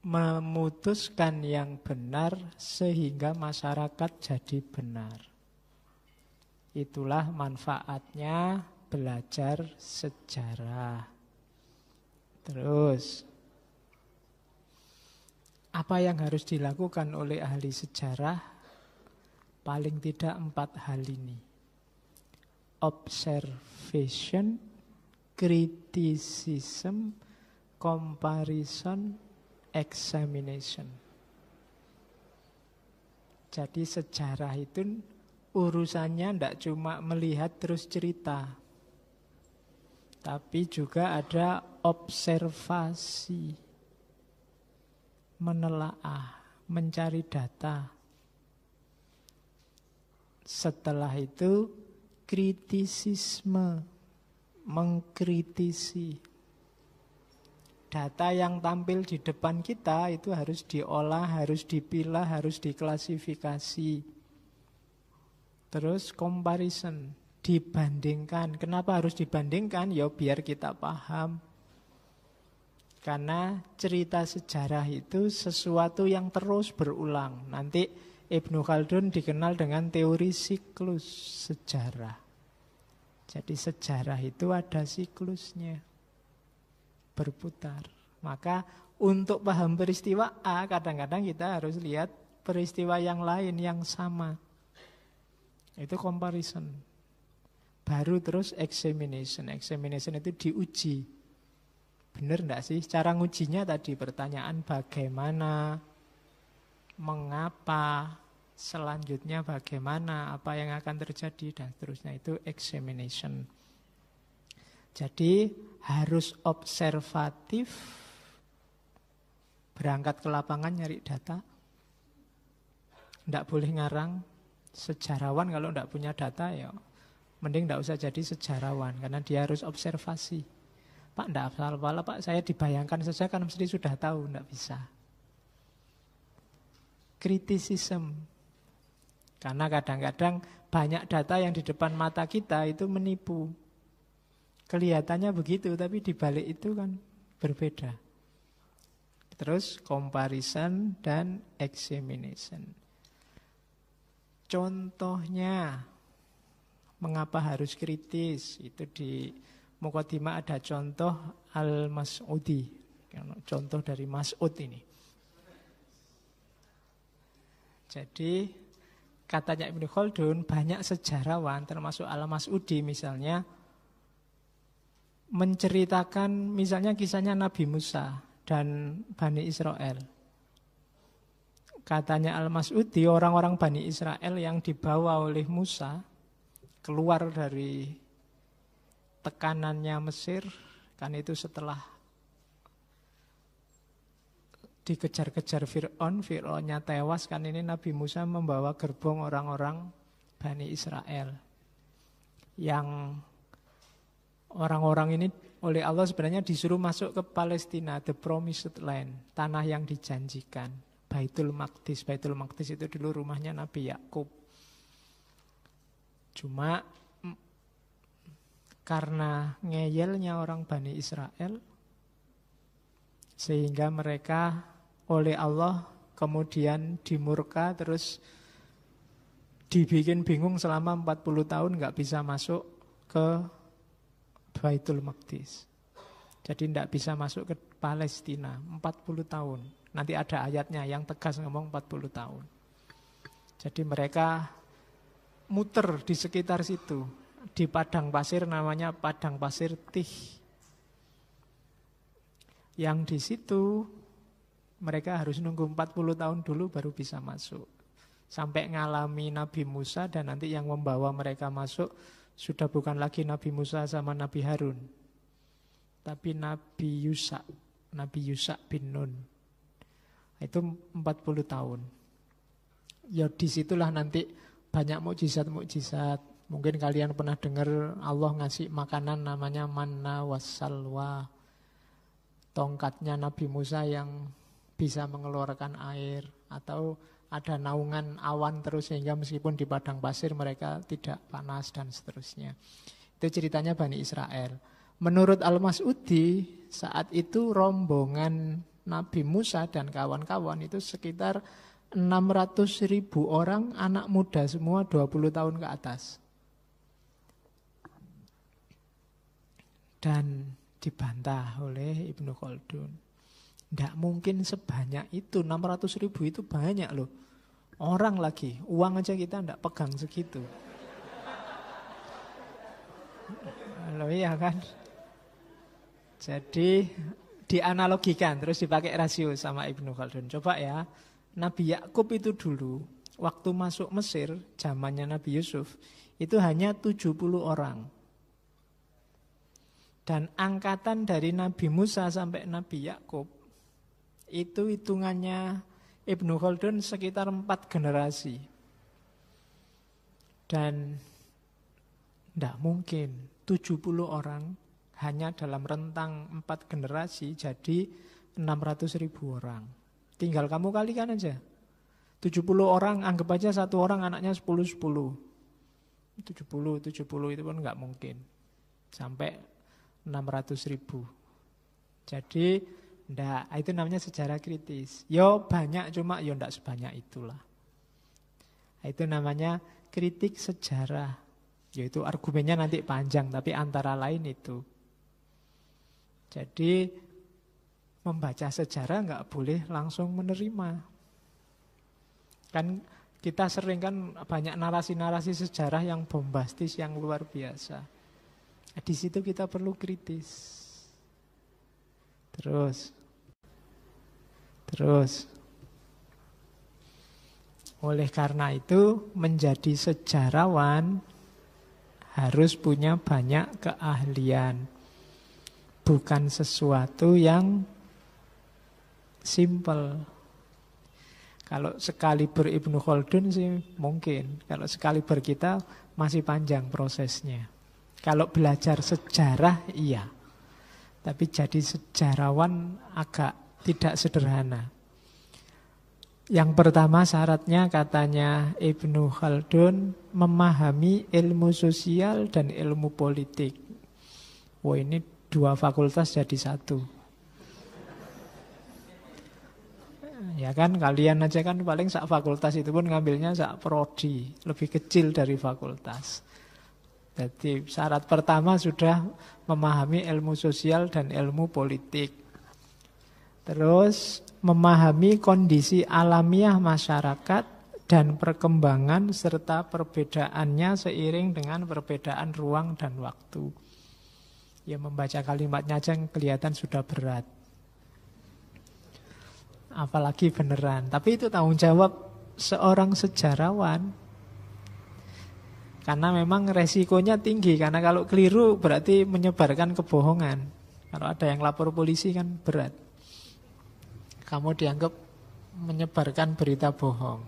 memutuskan yang benar sehingga masyarakat jadi benar. Itulah manfaatnya belajar sejarah. Terus, apa yang harus dilakukan oleh ahli sejarah? Paling tidak 4 hal ini. Observation, criticism, comparison, examination. Jadi sejarah itu urusannya tidak cuma melihat terus cerita, tapi juga ada observasi, menelaah, mencari data. Setelah itu kritisisme, mengkritisi. Data yang tampil di depan kita itu harus diolah, harus dipilah, harus diklasifikasi. Terus comparison, Dibandingkan. Kenapa harus dibandingkan? Ya biar kita paham. Karena cerita sejarah itu sesuatu yang terus berulang. Nanti Ibnu Khaldun dikenal dengan teori siklus sejarah. Jadi sejarah itu ada siklusnya, berputar. Maka untuk paham peristiwa A, kadang-kadang kita harus lihat peristiwa yang lain yang sama. Itu comparison. Baru terus examination. Examination itu diuji. Benar enggak sih? Cara ngujinya tadi pertanyaan bagaimana, mengapa, selanjutnya bagaimana, apa yang akan terjadi, dan seterusnya. Itu examination. Jadi harus observatif, berangkat ke lapangan nyari data. Enggak boleh ngarang. Sejarawan kalau enggak punya data ya mending enggak usah jadi sejarawan, karena dia harus observasi. Pak, enggak hafal-hafal, Pak, saya dibayangkan saja kan mesti sudah tahu, enggak bisa. Kritisisme. Karena kadang-kadang banyak data yang di depan mata kita itu menipu. Kelihatannya begitu, tapi di balik itu kan berbeda. Terus comparison dan examination. Contohnya, mengapa harus kritis? Itu di Muqaddimah ada contoh Al-Mas'udi. Contoh dari Mas'ud ini. Jadi katanya Ibnu Khaldun, banyak sejarawan termasuk Al-Mas'udi misalnya menceritakan misalnya kisahnya Nabi Musa dan Bani Israel. Katanya Al-Mas'udi, orang-orang Bani Israel yang dibawa oleh Musa keluar dari tekanannya Mesir, kan itu setelah dikejar-kejar Fir'aunnya tewas, kan ini Nabi Musa membawa gerbong orang-orang Bani Israel. Yang orang-orang ini oleh Allah sebenarnya disuruh masuk ke Palestina, the promised land, tanah yang dijanjikan, Baitul Maqdis. Baitul Maqdis itu dulu rumahnya Nabi Yakub. Cuma karena ngeyelnya orang Bani Israel, sehingga mereka oleh Allah kemudian dimurka, terus dibikin bingung selama 40 tahun nggak bisa masuk ke Baitul Maqdis. Jadi tidak bisa masuk ke Palestina 40 tahun. Nanti ada ayatnya yang tegas ngomong 40 tahun. Jadi mereka muter di sekitar situ. Di padang pasir namanya padang pasir Tih. Yang di situ mereka harus nunggu 40 tahun dulu baru bisa masuk. Sampai ngalami Nabi Musa, dan nanti yang membawa mereka masuk sudah bukan lagi Nabi Musa sama Nabi Harun, tapi Nabi Yusa bin Nun. Itu 40 tahun. Ya disitulah nanti banyak mukjizat-mukjizat. Mungkin kalian pernah dengar Allah ngasih makanan namanya manna wassalwa. Tongkatnya Nabi Musa yang bisa mengeluarkan air. Atau ada naungan awan terus sehingga meskipun di padang pasir mereka tidak panas dan seterusnya. Itu ceritanya Bani Israel. Menurut Al-Mas'udi, saat itu rombongan Nabi Musa dan kawan-kawan itu sekitar 600.000 orang, anak muda semua 20 tahun ke atas. Dan dibantah oleh Ibnu Khaldun. Tidak mungkin sebanyak itu, 600.000 itu banyak loh. Orang lagi, uang aja kita tidak pegang segitu. Loh iya kan? Jadi dianalogikan, terus dipakai rasio sama Ibnu Khaldun. Coba ya, Nabi Yakub itu dulu, waktu masuk Mesir, zamannya Nabi Yusuf, itu hanya 70 orang. Dan angkatan dari Nabi Musa sampai Nabi Yakub itu hitungannya Ibnu Khaldun sekitar 4 generasi. Dan tidak mungkin 70 orang hanya dalam rentang 4 generasi jadi 600.000 orang. Tinggal kamu kalikan aja. 70 orang anggap aja satu orang anaknya 10-10. 70 itu pun nggak mungkin. Sampai 600.000. Jadi ndak, itu namanya sejarah kritis. Yo banyak cuma yo ndak sebanyak itulah. Itu namanya kritik sejarah. Yaitu argumennya nanti panjang, tapi antara lain itu. Jadi membaca sejarah nggak boleh langsung menerima. Kan kita sering kan banyak narasi-narasi sejarah yang bombastis, yang luar biasa. Di situ kita perlu kritis. Terus. Oleh karena itu menjadi sejarawan harus punya banyak keahlian. Bukan sesuatu yang simple. Kalau sekaliber Ibnu Khaldun sih mungkin. Kalau sekaliber kita masih panjang prosesnya. Kalau belajar sejarah iya. Tapi jadi sejarawan agak tidak sederhana. Yang pertama syaratnya katanya Ibnu Khaldun memahami ilmu sosial dan ilmu politik. Wah ini 2 fakultas jadi 1. Ya kan kalian aja kan paling sak fakultas itu pun ngambilnya sak prodi, lebih kecil dari fakultas. Jadi syarat pertama sudah memahami ilmu sosial dan ilmu politik. Terus memahami kondisi alamiah masyarakat dan perkembangan serta perbedaannya seiring dengan perbedaan ruang dan waktu. Ya membaca kalimatnya aja kelihatan sudah berat. Apalagi beneran. Tapi itu tanggung jawab seorang sejarawan. Karena memang resikonya tinggi. Karena kalau keliru berarti menyebarkan kebohongan. Kalau ada yang lapor polisi kan berat. Kamu dianggap menyebarkan berita bohong.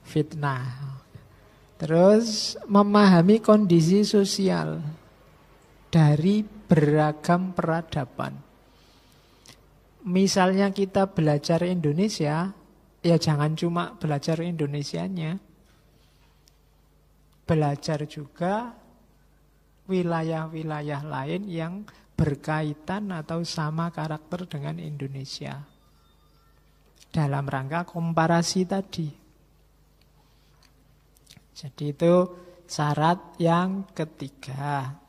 Fitnah. Terus memahami kondisi sosial dari beragam peradaban. Misalnya kita belajar Indonesia, ya jangan cuma belajar Indonesianya. Belajar juga wilayah-wilayah lain yang berkaitan atau sama karakter dengan Indonesia. Dalam rangka komparasi tadi. Jadi itu syarat yang ketiga.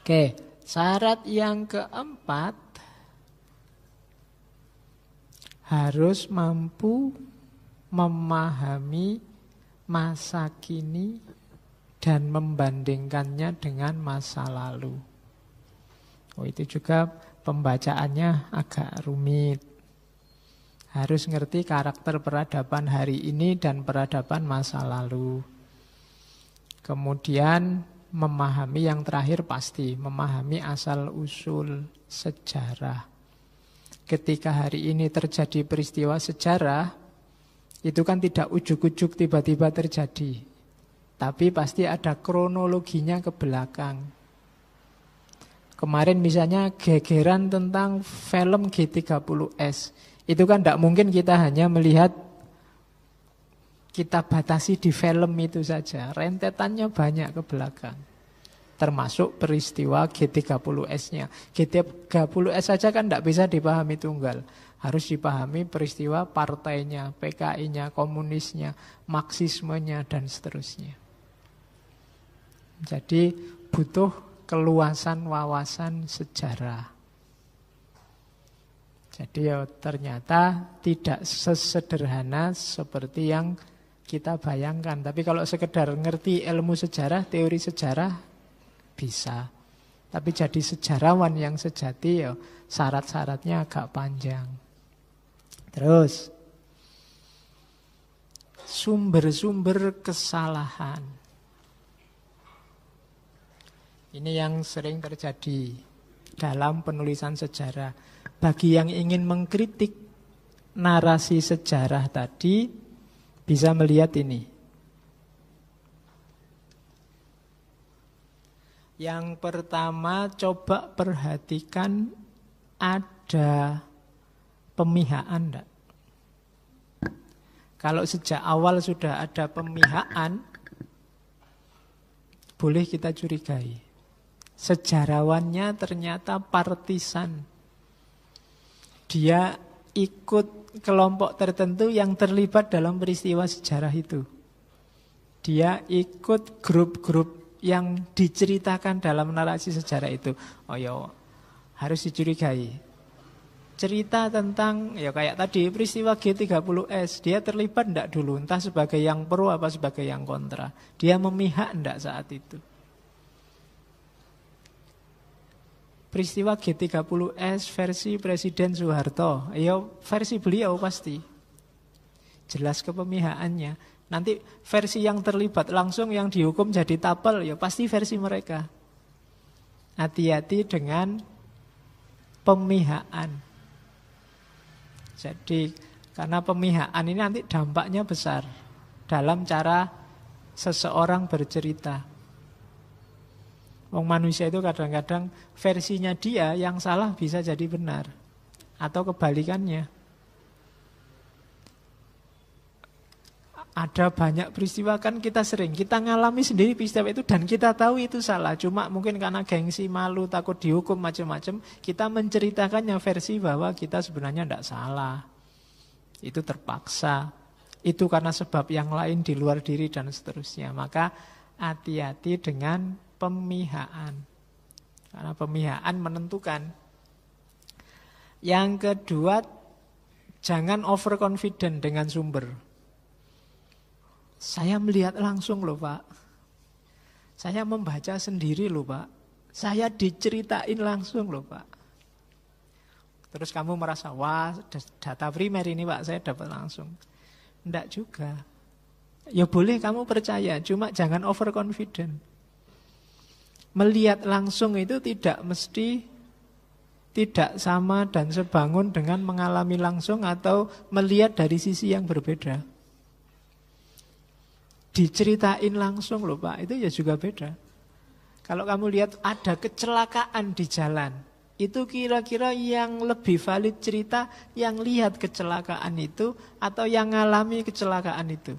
Oke. Syarat yang keempat, harus mampu memahami masa kini dan membandingkannya dengan masa lalu. Oh, itu juga pembacaannya agak rumit. Harus ngerti karakter peradaban hari ini dan peradaban masa lalu. Kemudian memahami yang terakhir pasti, memahami asal-usul sejarah. Ketika hari ini terjadi peristiwa sejarah, itu kan tidak ujuk-ujuk tiba-tiba terjadi. Tapi pasti ada kronologinya ke belakang. Kemarin misalnya gegeran tentang film G30S. Itu kan tidak mungkin kita hanya melihat, kita batasi di film itu saja. Rentetannya banyak ke belakang. Termasuk peristiwa G30S-nya. G30S saja kan tidak bisa dipahami tunggal. Harus dipahami peristiwa partainya, PKI-nya, komunisnya, Marxismenya, dan seterusnya. Jadi butuh keluasan wawasan sejarah. Jadi ya ternyata tidak sesederhana seperti yang kita bayangkan. Tapi kalau sekedar ngerti ilmu sejarah, teori sejarah bisa. Tapi jadi sejarawan yang sejati ya syarat-syaratnya agak panjang. Terus sumber-sumber kesalahan. Ini yang sering terjadi dalam penulisan sejarah. Bagi yang ingin mengkritik narasi sejarah tadi, bisa melihat ini. Yang pertama, coba perhatikan ada pemihakan enggak? Kalau sejak awal sudah ada pemihakan, boleh kita curigai. Sejarawannya ternyata partisan. Dia ikut kelompok tertentu yang terlibat dalam peristiwa sejarah itu. Dia ikut grup-grup yang diceritakan dalam narasi sejarah itu. Oh ya, harus dicurigai. Cerita tentang, ya kayak tadi peristiwa G30S, dia terlibat enggak dulu, entah sebagai yang pro apa sebagai yang kontra. Dia memihak enggak saat itu. Peristiwa G30S versi Presiden Soeharto, ya versi beliau pasti. Jelas kepemihakannya. Nanti versi yang terlibat langsung yang dihukum jadi tapel, ya pasti versi mereka. Hati-hati dengan pemihakan. Jadi karena pemihakan ini nanti dampaknya besar dalam cara seseorang bercerita. Wong manusia itu kadang-kadang versinya dia yang salah bisa jadi benar. Atau kebalikannya. Ada banyak peristiwa kan kita ngalami sendiri peristiwa itu dan kita tahu itu salah. Cuma mungkin karena gengsi, malu, takut dihukum macam-macam, kita menceritakannya versi bahwa kita sebenarnya tidak salah. Itu terpaksa. Itu karena sebab yang lain di luar diri dan seterusnya. Maka hati-hati dengan pemihakan. Karena pemihakan menentukan. Yang kedua, jangan overconfident dengan sumber. Saya melihat langsung loh Pak. Saya membaca sendiri loh Pak. Saya diceritain langsung loh Pak. Terus kamu merasa, wah data primer ini Pak saya dapat langsung. Enggak juga. Ya boleh kamu percaya, cuma jangan overconfident. Melihat langsung itu tidak mesti tidak sama dan sebangun dengan mengalami langsung atau melihat dari sisi yang berbeda. Diceritain langsung loh Pak, itu ya juga beda. Kalau kamu lihat ada kecelakaan di jalan, itu kira-kira yang lebih valid cerita yang lihat kecelakaan itu atau yang ngalami kecelakaan itu?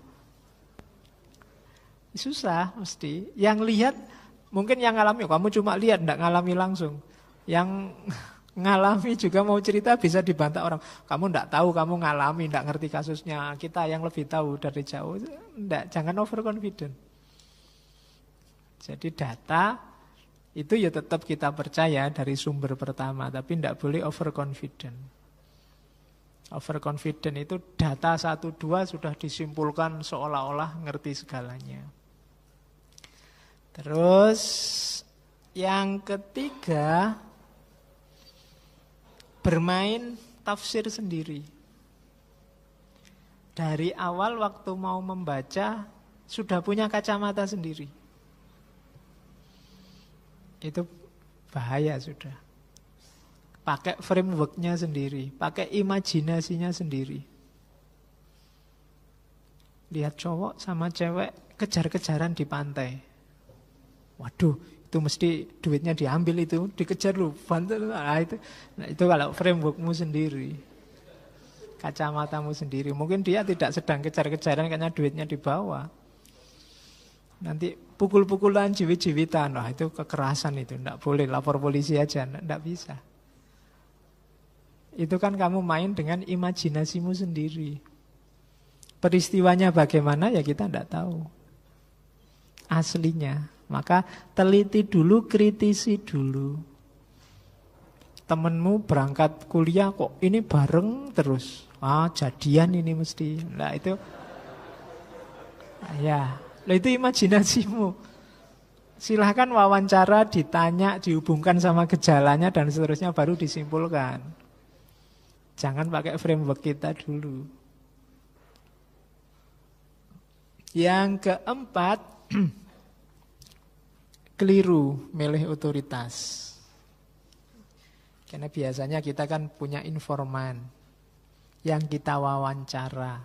Susah mesti. Yang lihat, mungkin yang ngalami, kamu cuma lihat, enggak ngalami langsung. Yang ngalami juga mau cerita bisa dibantah orang. Kamu enggak tahu, kamu ngalami, enggak ngerti kasusnya. Kita yang lebih tahu dari jauh. Enggak, jangan overconfident. Jadi data itu ya tetap kita percaya dari sumber pertama, tapi enggak boleh overconfident. Overconfident itu data 1-2 sudah disimpulkan seolah-olah ngerti segalanya. Terus yang ketiga, bermain tafsir sendiri. Dari awal waktu mau membaca sudah punya kacamata sendiri. Itu bahaya sudah. Pakai frameworknya sendiri, pakai imajinasinya sendiri. Lihat cowok sama cewek kejar-kejaran di pantai. Waduh, itu mesti duitnya diambil itu, dikejar lu, bantu. Nah itu kalau frameworkmu sendiri, kacamatamu sendiri. Mungkin dia tidak sedang kejar-kejaran karena duitnya dibawa. Nanti pukul-pukulan, jiwit-jiwitan, nah itu kekerasan itu, tidak boleh, lapor polisi aja, tidak bisa. Itu kan kamu main dengan imajinasimu sendiri. Peristiwanya bagaimana ya kita tidak tahu. Aslinya. Maka teliti dulu, kritisi dulu. Temenmu berangkat kuliah kok ini bareng terus. Jadian ini mesti. Nah itu, ya, itu imajinasimu. Silahkan wawancara, ditanya, dihubungkan sama gejalanya dan seterusnya baru disimpulkan. Jangan pakai framework kita dulu. Yang keempat, keliru milih otoritas. Karena biasanya kita kan punya informan yang kita wawancara.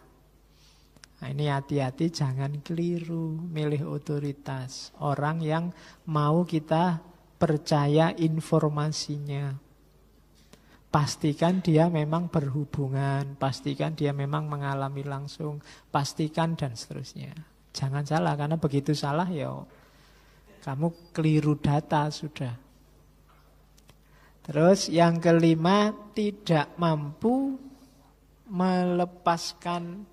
Nah, ini hati-hati jangan keliru milih otoritas. Orang yang mau kita percaya informasinya. Pastikan dia memang berhubungan, pastikan dia memang mengalami langsung, pastikan dan seterusnya. Jangan salah, karena begitu salah ya kamu keliru data sudah. Terus yang kelima, tidak mampu meletakkan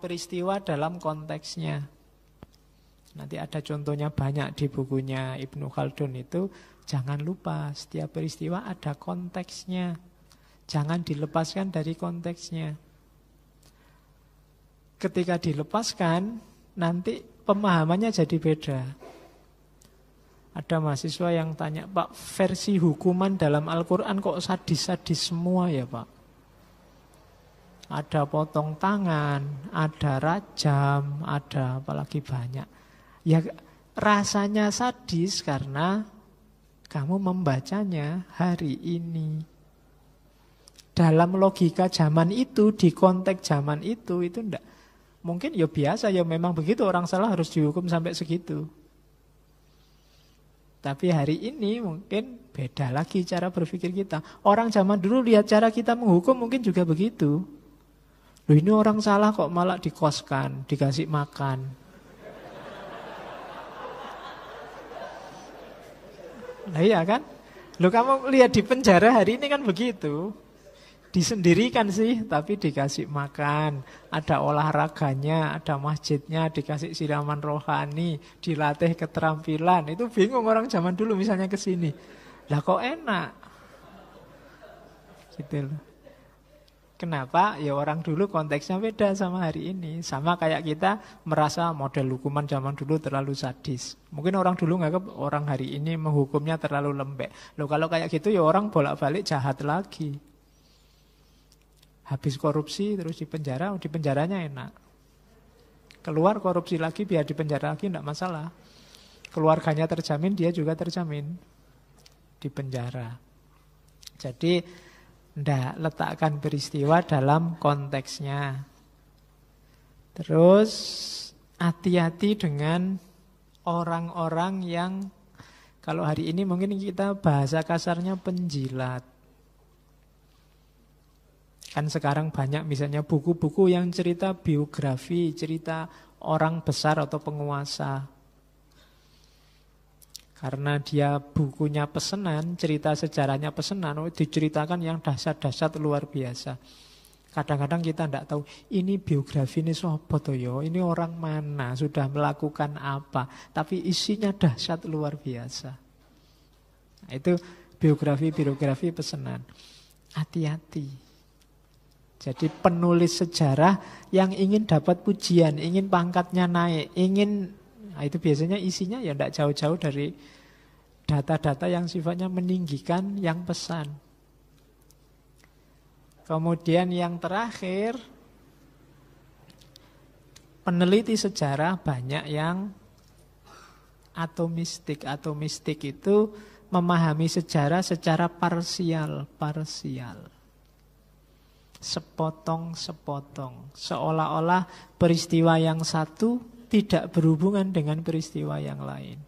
peristiwa dalam konteksnya. Nanti ada contohnya banyak di bukunya Ibnu Khaldun itu. Jangan lupa setiap peristiwa ada konteksnya. Jangan dilepaskan dari konteksnya. Ketika dilepaskan, nanti pemahamannya jadi beda. Ada mahasiswa yang tanya, Pak, versi hukuman dalam Al-Quran kok sadis-sadis semua ya Pak? Ada potong tangan, ada rajam, ada apalagi banyak. Ya rasanya sadis karena kamu membacanya hari ini. Dalam logika zaman itu, di konteks zaman itu enggak. Mungkin ya biasa, ya memang begitu, orang salah harus dihukum sampai segitu. Tapi hari ini mungkin beda lagi cara berpikir kita. Orang zaman dulu lihat cara kita menghukum mungkin juga begitu. Loh, ini orang salah kok malah dikoskan, dikasih makan. Nah iya kan? Loh, kamu lihat di penjara hari ini kan begitu. Disendirikan sih, tapi dikasih makan. Ada olahraganya, ada masjidnya, dikasih siraman rohani, dilatih keterampilan. Itu bingung orang zaman dulu misalnya ke sini. Lah kok enak? Gitu loh. Kenapa? Ya orang dulu konteksnya beda sama hari ini. Sama kayak kita merasa model hukuman zaman dulu terlalu sadis. Mungkin orang dulu nganggap orang hari ini menghukumnya terlalu lembek. Loh, kalau kayak gitu ya orang bolak-balik jahat lagi. Habis korupsi terus di penjaranya enak. Keluar korupsi lagi biar di penjara lagi tidak masalah. Keluarganya terjamin, dia juga terjamin di penjara. Jadi ndak letakkan peristiwa dalam konteksnya. Terus hati-hati dengan orang-orang yang kalau hari ini mungkin kita bahasa kasarnya penjilat. Kan sekarang banyak misalnya buku-buku yang cerita biografi, cerita orang besar atau penguasa. Karena dia bukunya pesanan, cerita sejarahnya pesanan, diceritakan yang dahsyat-dahsyat luar biasa. Kadang-kadang kita tidak tahu, ini biografi ini sopo toh yo, ini orang mana, sudah melakukan apa. Tapi isinya dahsyat luar biasa. Nah, itu biografi pesanan. Hati-hati. Jadi penulis sejarah yang ingin dapat pujian, ingin pangkatnya naik, nah itu biasanya isinya ya tidak jauh-jauh dari data-data yang sifatnya meninggikan yang pesan. Kemudian yang terakhir, peneliti sejarah banyak yang atomistik. Atomistik itu memahami sejarah secara parsial. Sepotong-sepotong. Seolah-olah peristiwa yang satu tidak berhubungan dengan peristiwa yang lain.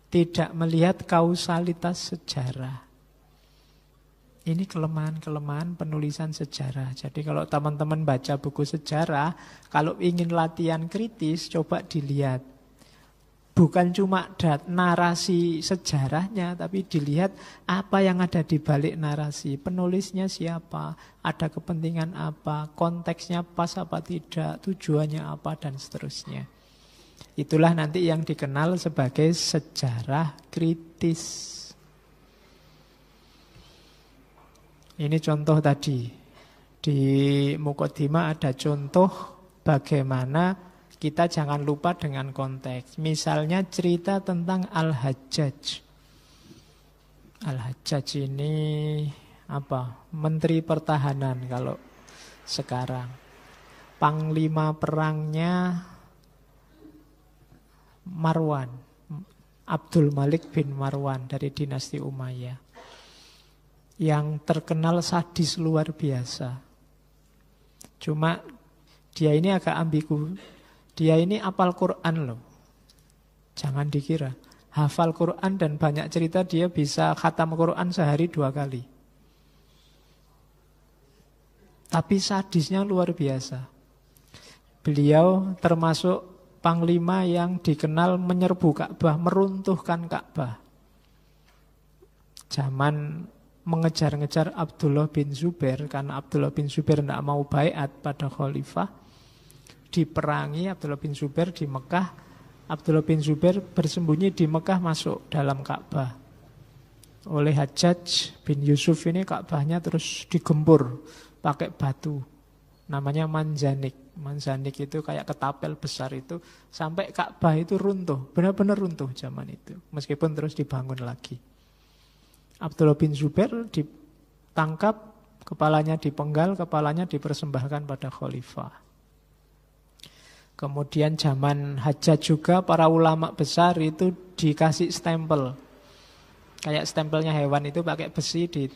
Tidak melihat kausalitas sejarah. Ini kelemahan-kelemahan penulisan sejarah. Jadi kalau teman-teman baca buku sejarah, kalau ingin latihan kritis, coba dilihat. Bukan cuma narasi sejarahnya, tapi dilihat apa yang ada di balik narasi. Penulisnya siapa, ada kepentingan apa, konteksnya pas apa tidak, tujuannya apa, dan seterusnya. Itulah nanti yang dikenal sebagai sejarah kritis. Ini contoh tadi. Di Muqaddimah ada contoh bagaimana kita jangan lupa dengan konteks. Misalnya cerita tentang Al-Hajjaj. Al-Hajjaj ini apa? Menteri Pertahanan kalau sekarang. Panglima perangnya Marwan, Abdul Malik bin Marwan dari dinasti Umayyah, yang terkenal sadis luar biasa. Cuma dia ini agak ambigu. Dia ini apal Quran loh. Jangan dikira. hafal Quran dan banyak cerita dia bisa khatam Quran sehari 2 kali. Tapi sadisnya luar biasa. Beliau termasuk panglima yang dikenal menyerbu Ka'bah, meruntuhkan Ka'bah. Zaman mengejar-ngejar Abdullah bin Zubair, karena Abdullah bin Zubair tidak mau baiat pada khalifah, diperangi Abdullah bin Zubair di Mekah. Abdullah bin Zubair bersembunyi di Mekah, masuk dalam Ka'bah. Oleh Hajjaj bin Yusuf ini Ka'bahnya terus digempur pakai batu. Namanya manjanik. Manjanik itu kayak ketapel besar itu. Sampai Ka'bah itu runtuh. Benar-benar runtuh zaman itu. Meskipun terus dibangun lagi. Abdullah bin Zubair ditangkap, kepalanya dipenggal, kepalanya dipersembahkan pada khalifah. Kemudian zaman Hajjaj juga para ulama besar itu dikasih stempel. Kayak stempelnya hewan itu pakai besi di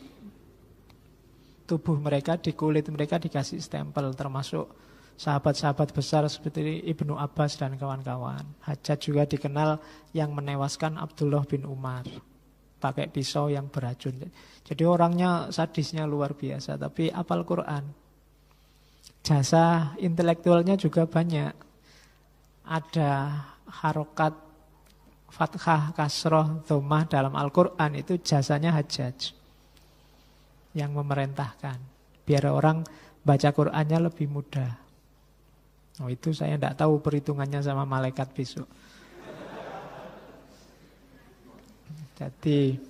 tubuh mereka, di kulit mereka dikasih stempel. Termasuk sahabat-sahabat besar seperti Ibnu Abbas dan kawan-kawan. Hajjaj juga dikenal yang menewaskan Abdullah bin Umar. Pakai pisau yang beracun. Jadi orangnya sadisnya luar biasa. Tapi hafal Quran. Jasa intelektualnya juga banyak. Ada harokat fathah, kasroh, dhammah dalam Al-Quran. Itu jasanya Hajjaj yang memerintahkan. Biar orang baca Qurannya lebih mudah. Oh, itu saya tidak tahu perhitungannya sama malaikat besok. Jadi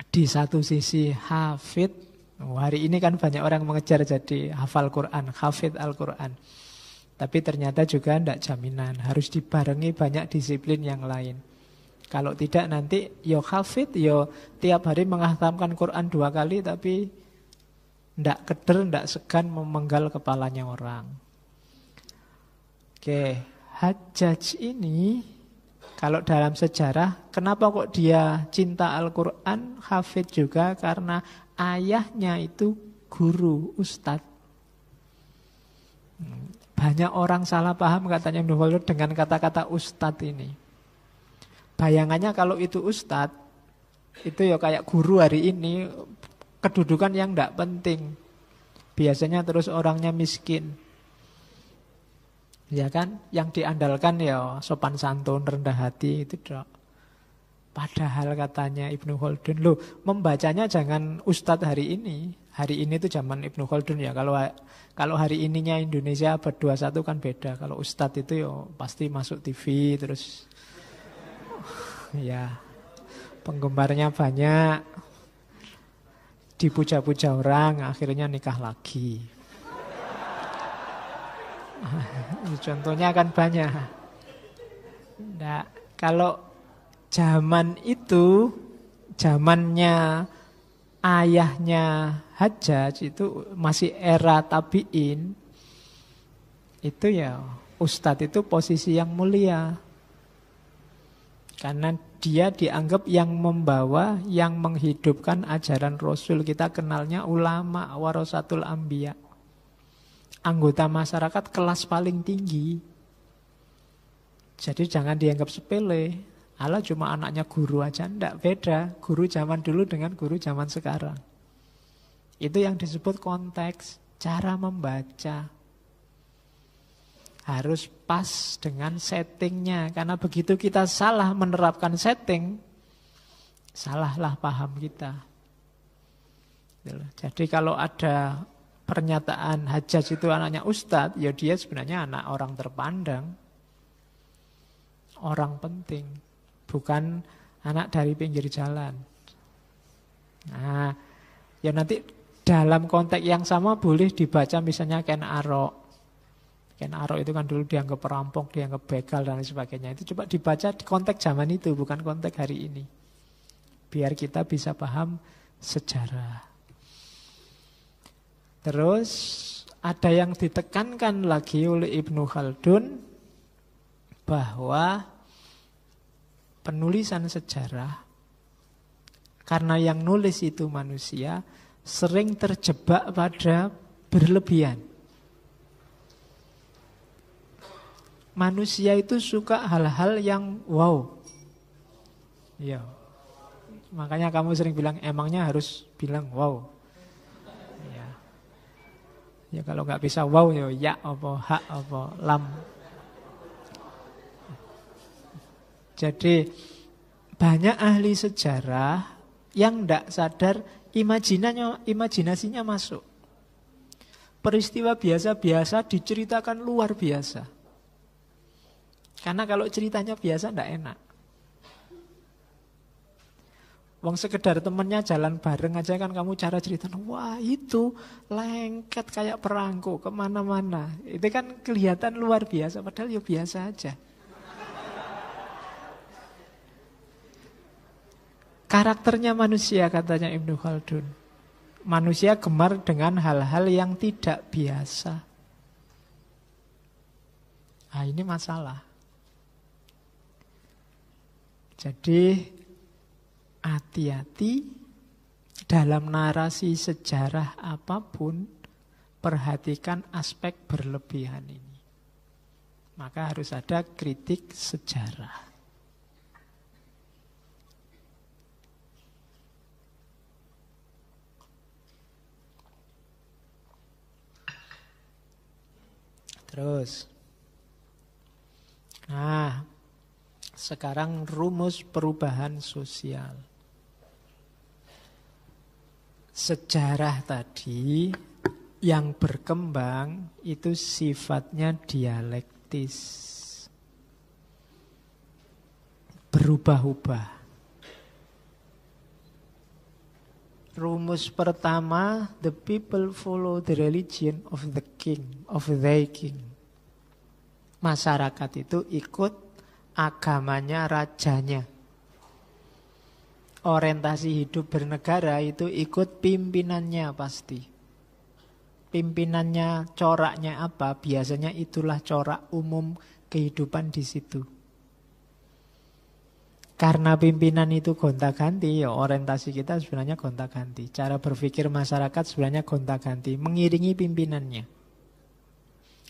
di satu sisi hafid, hari ini kan banyak orang mengejar jadi hafal Quran, hafid Al-Quran. Tapi ternyata juga tidak jaminan, harus dibarengi banyak disiplin yang lain. Kalau tidak nanti yo hafid, yo tiap hari menghatamkan Quran 2 kali tapi tidak keder, tidak segan memenggal kepalanya orang. Oke, Hajjaj ini kalau dalam sejarah, kenapa kok dia cinta Al-Quran, hafid juga karena ayahnya itu guru, ustadz. Banyak orang salah paham katanya Ibnu Khaldun dengan kata-kata ustadz ini. Bayangannya kalau itu ustadz, itu ya kayak guru hari ini, kedudukan yang tidak penting. Biasanya terus orangnya miskin. Ya kan, yang diandalkan ya sopan santun, rendah hati itu dok. Padahal katanya Ibnu Khaldun, loh membacanya jangan ustadz hari ini. Hari ini itu zaman Ibnu Khaldun ya. Kalau hari ininya Indonesia abad 21 kan beda. Kalau ustadz itu ya pasti masuk TV terus ya penggemarnya banyak, dipuja-puja orang, akhirnya nikah lagi. Contohnya kan banyak. Nah, kalau zaman itu, zamannya ayahnya Hajjaj itu masih era tabi'in, itu ya ustadz itu posisi yang mulia. Karena dia dianggap yang membawa, yang menghidupkan ajaran Rasul. Kita kenalnya ulama, warasatul anbiya. Anggota masyarakat kelas paling tinggi. Jadi jangan dianggap sepele. Allah cuma anaknya guru aja, enggak, beda. Guru zaman dulu dengan guru zaman sekarang. Itu yang disebut konteks, cara membaca. Harus pas dengan settingnya. Karena begitu kita salah menerapkan setting, salahlah paham kita. Jadi kalau ada pernyataan Hajjaj itu anaknya ustadz, ya dia sebenarnya anak orang terpandang, orang penting, bukan anak dari pinggir jalan. Nah, ya nanti dalam konteks yang sama boleh dibaca misalnya Ken Arok. Ken Arok itu kan dulu dianggap perampok, dianggap begal dan lain sebagainya. Itu coba dibaca di konteks zaman itu, bukan konteks hari ini. Biar kita bisa paham sejarah. Terus ada yang ditekankan lagi oleh Ibnu Khaldun bahwa penulisan sejarah, karena yang nulis itu manusia, sering terjebak pada berlebihan. Manusia itu suka hal-hal yang wow. Iya. Makanya kamu sering bilang emangnya harus bilang wow. Ya. Ya kalau nggak bisa wow ya apa hak apa lam. Jadi banyak ahli sejarah yang tidak sadar imajinasinya masuk. Peristiwa biasa-biasa diceritakan luar biasa. Karena kalau ceritanya biasa tidak enak. Wong sekedar temennya jalan bareng aja kan kamu cara cerita, wah itu lengket kayak perangko kemana-mana. Itu kan kelihatan luar biasa, padahal ya biasa aja. Karakternya manusia katanya Ibnu Khaldun. Manusia gemar dengan hal-hal yang tidak biasa. Nah ini masalah. Jadi hati-hati dalam narasi sejarah apapun, perhatikan aspek berlebihan ini. Maka harus ada kritik sejarah. Terus, nah, sekarang rumus perubahan sosial. Sejarah tadi yang berkembang itu sifatnya dialektis, berubah-ubah. Rumus pertama, the people follow the religion of the king, of their king. Masyarakat itu ikut agamanya rajanya. Orientasi hidup bernegara itu ikut pimpinannya pasti. Pimpinannya coraknya apa, biasanya itulah corak umum kehidupan di situ. Karena pimpinan itu gonta-ganti, ya orientasi kita sebenarnya gonta-ganti. Cara berpikir masyarakat sebenarnya gonta-ganti, mengiringi pimpinannya.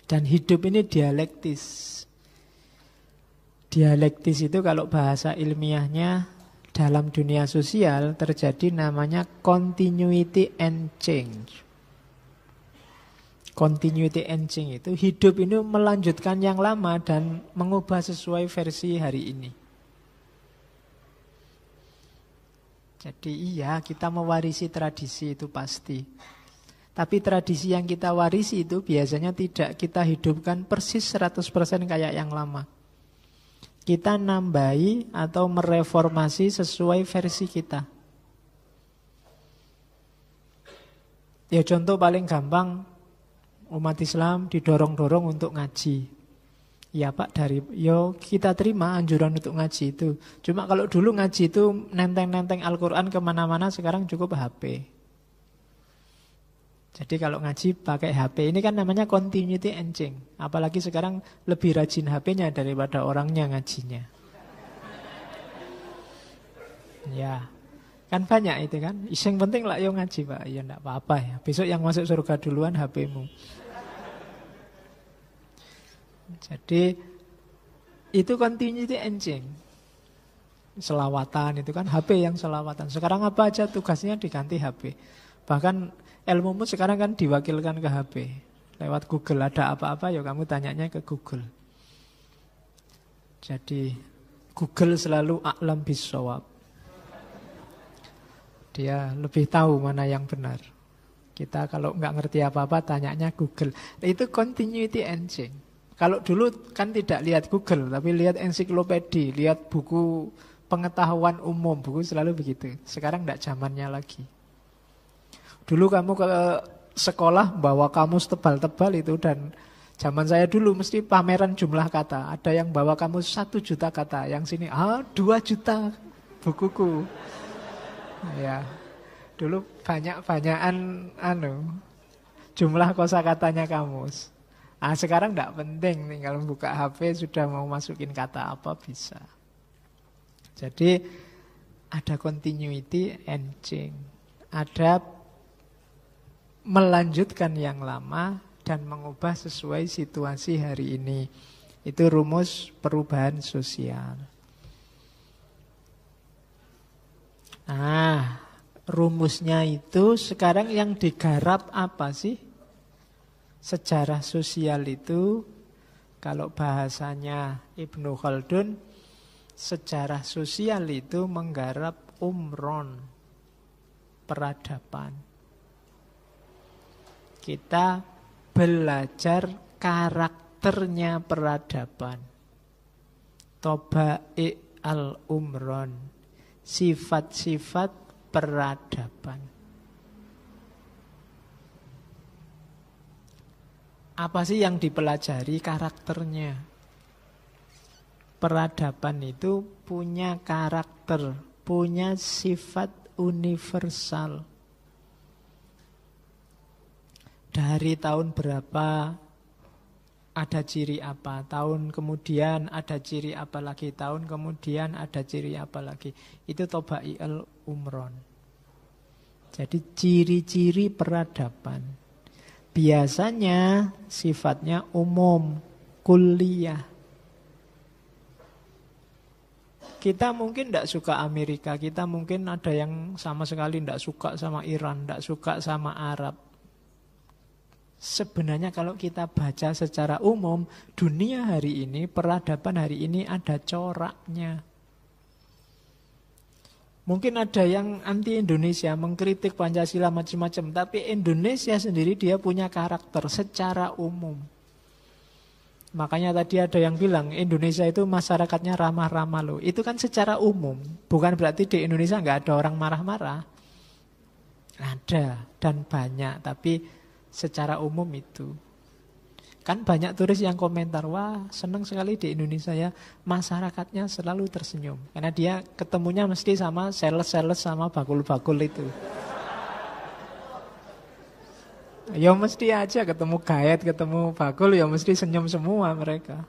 Dan hidup ini dialektis. Dialektis itu kalau bahasa ilmiahnya dalam dunia sosial terjadi namanya continuity and change. Continuity and change itu hidup ini melanjutkan yang lama dan mengubah sesuai versi hari ini. Jadi iya kita mewarisi tradisi itu pasti. Tapi tradisi yang kita warisi itu biasanya tidak kita hidupkan persis 100% kayak yang lama. Kita nambahi atau mereformasi sesuai versi kita. Ya contoh paling gampang, umat Islam didorong-dorong untuk ngaji. Ya Pak, kita terima anjuran untuk ngaji itu. Cuma kalau dulu ngaji itu nenteng-nenteng Al-Quran kemana-mana, sekarang cukup HP. Jadi kalau ngaji pakai HP, ini kan namanya continuity and change. Apalagi sekarang lebih rajin HP-nya daripada orangnya ngajinya. Ya, kan banyak itu kan. Yang penting lah yang ngaji Pak. Ya enggak apa-apa ya. Besok yang masuk surga duluan HP-mu. Jadi itu continuity and change. Selawatan itu kan HP yang selawatan. Sekarang apa aja tugasnya diganti HP. Bahkan ilmumu sekarang kan diwakilkan ke HP. Lewat Google ada apa-apa ya kamu tanyanya ke Google. Jadi Google selalu a'lam bis-shawab. Dia lebih tahu mana yang benar. Kita kalau nggak ngerti apa-apa tanyanya Google. Itu continuity and change. Kalau dulu kan tidak lihat Google, tapi lihat ensiklopedi, lihat buku pengetahuan umum, buku selalu begitu. Sekarang tidak zamannya lagi. Dulu kamu ke sekolah bawa kamus tebal-tebal itu, dan zaman saya dulu mesti pameran jumlah kata. Ada yang bawa kamus 1 juta kata, yang sini 2 juta bukuku. Ya, dulu banyak-banyakan jumlah kosakatanya kamus. Sekarang tidak penting, tinggal buka HP sudah mau masukin kata apa bisa. Jadi ada continuity and change. Ada melanjutkan yang lama dan mengubah sesuai situasi hari ini. Itu rumus perubahan sosial. Nah, rumusnya itu sekarang yang digarap apa sih? Sejarah sosial itu, kalau bahasanya Ibnu Khaldun, sejarah sosial itu menggarap umron, peradaban. Kita belajar karakternya peradaban. Toba'i al-umron, sifat-sifat peradaban. Apa sih yang dipelajari? Karakternya. Peradaban itu punya karakter, punya sifat universal. Dari tahun berapa ada ciri apa, tahun kemudian ada ciri apa lagi, tahun kemudian ada ciri apa lagi. Itu Toba'i al-umron. Jadi ciri-ciri peradaban. Biasanya sifatnya umum, kulliyah. Kita mungkin tidak suka Amerika, kita mungkin ada yang sama sekali tidak suka sama Iran, tidak suka sama Arab. Sebenarnya kalau kita baca secara umum, dunia hari ini, peradaban hari ini ada coraknya. Mungkin ada yang anti Indonesia, mengkritik Pancasila macam-macam, tapi Indonesia sendiri dia punya karakter secara umum. Makanya tadi ada yang bilang Indonesia itu masyarakatnya ramah-ramah loh. Itu kan secara umum, bukan berarti di Indonesia nggak ada orang marah-marah. Ada dan banyak, tapi secara umum itu. Kan banyak turis yang komentar, wah senang sekali di Indonesia ya, masyarakatnya selalu tersenyum. Karena dia ketemunya mesti sama sales-sales sama bakul-bakul itu. Ya mesti aja ketemu guide, ketemu bakul, ya mesti senyum semua mereka.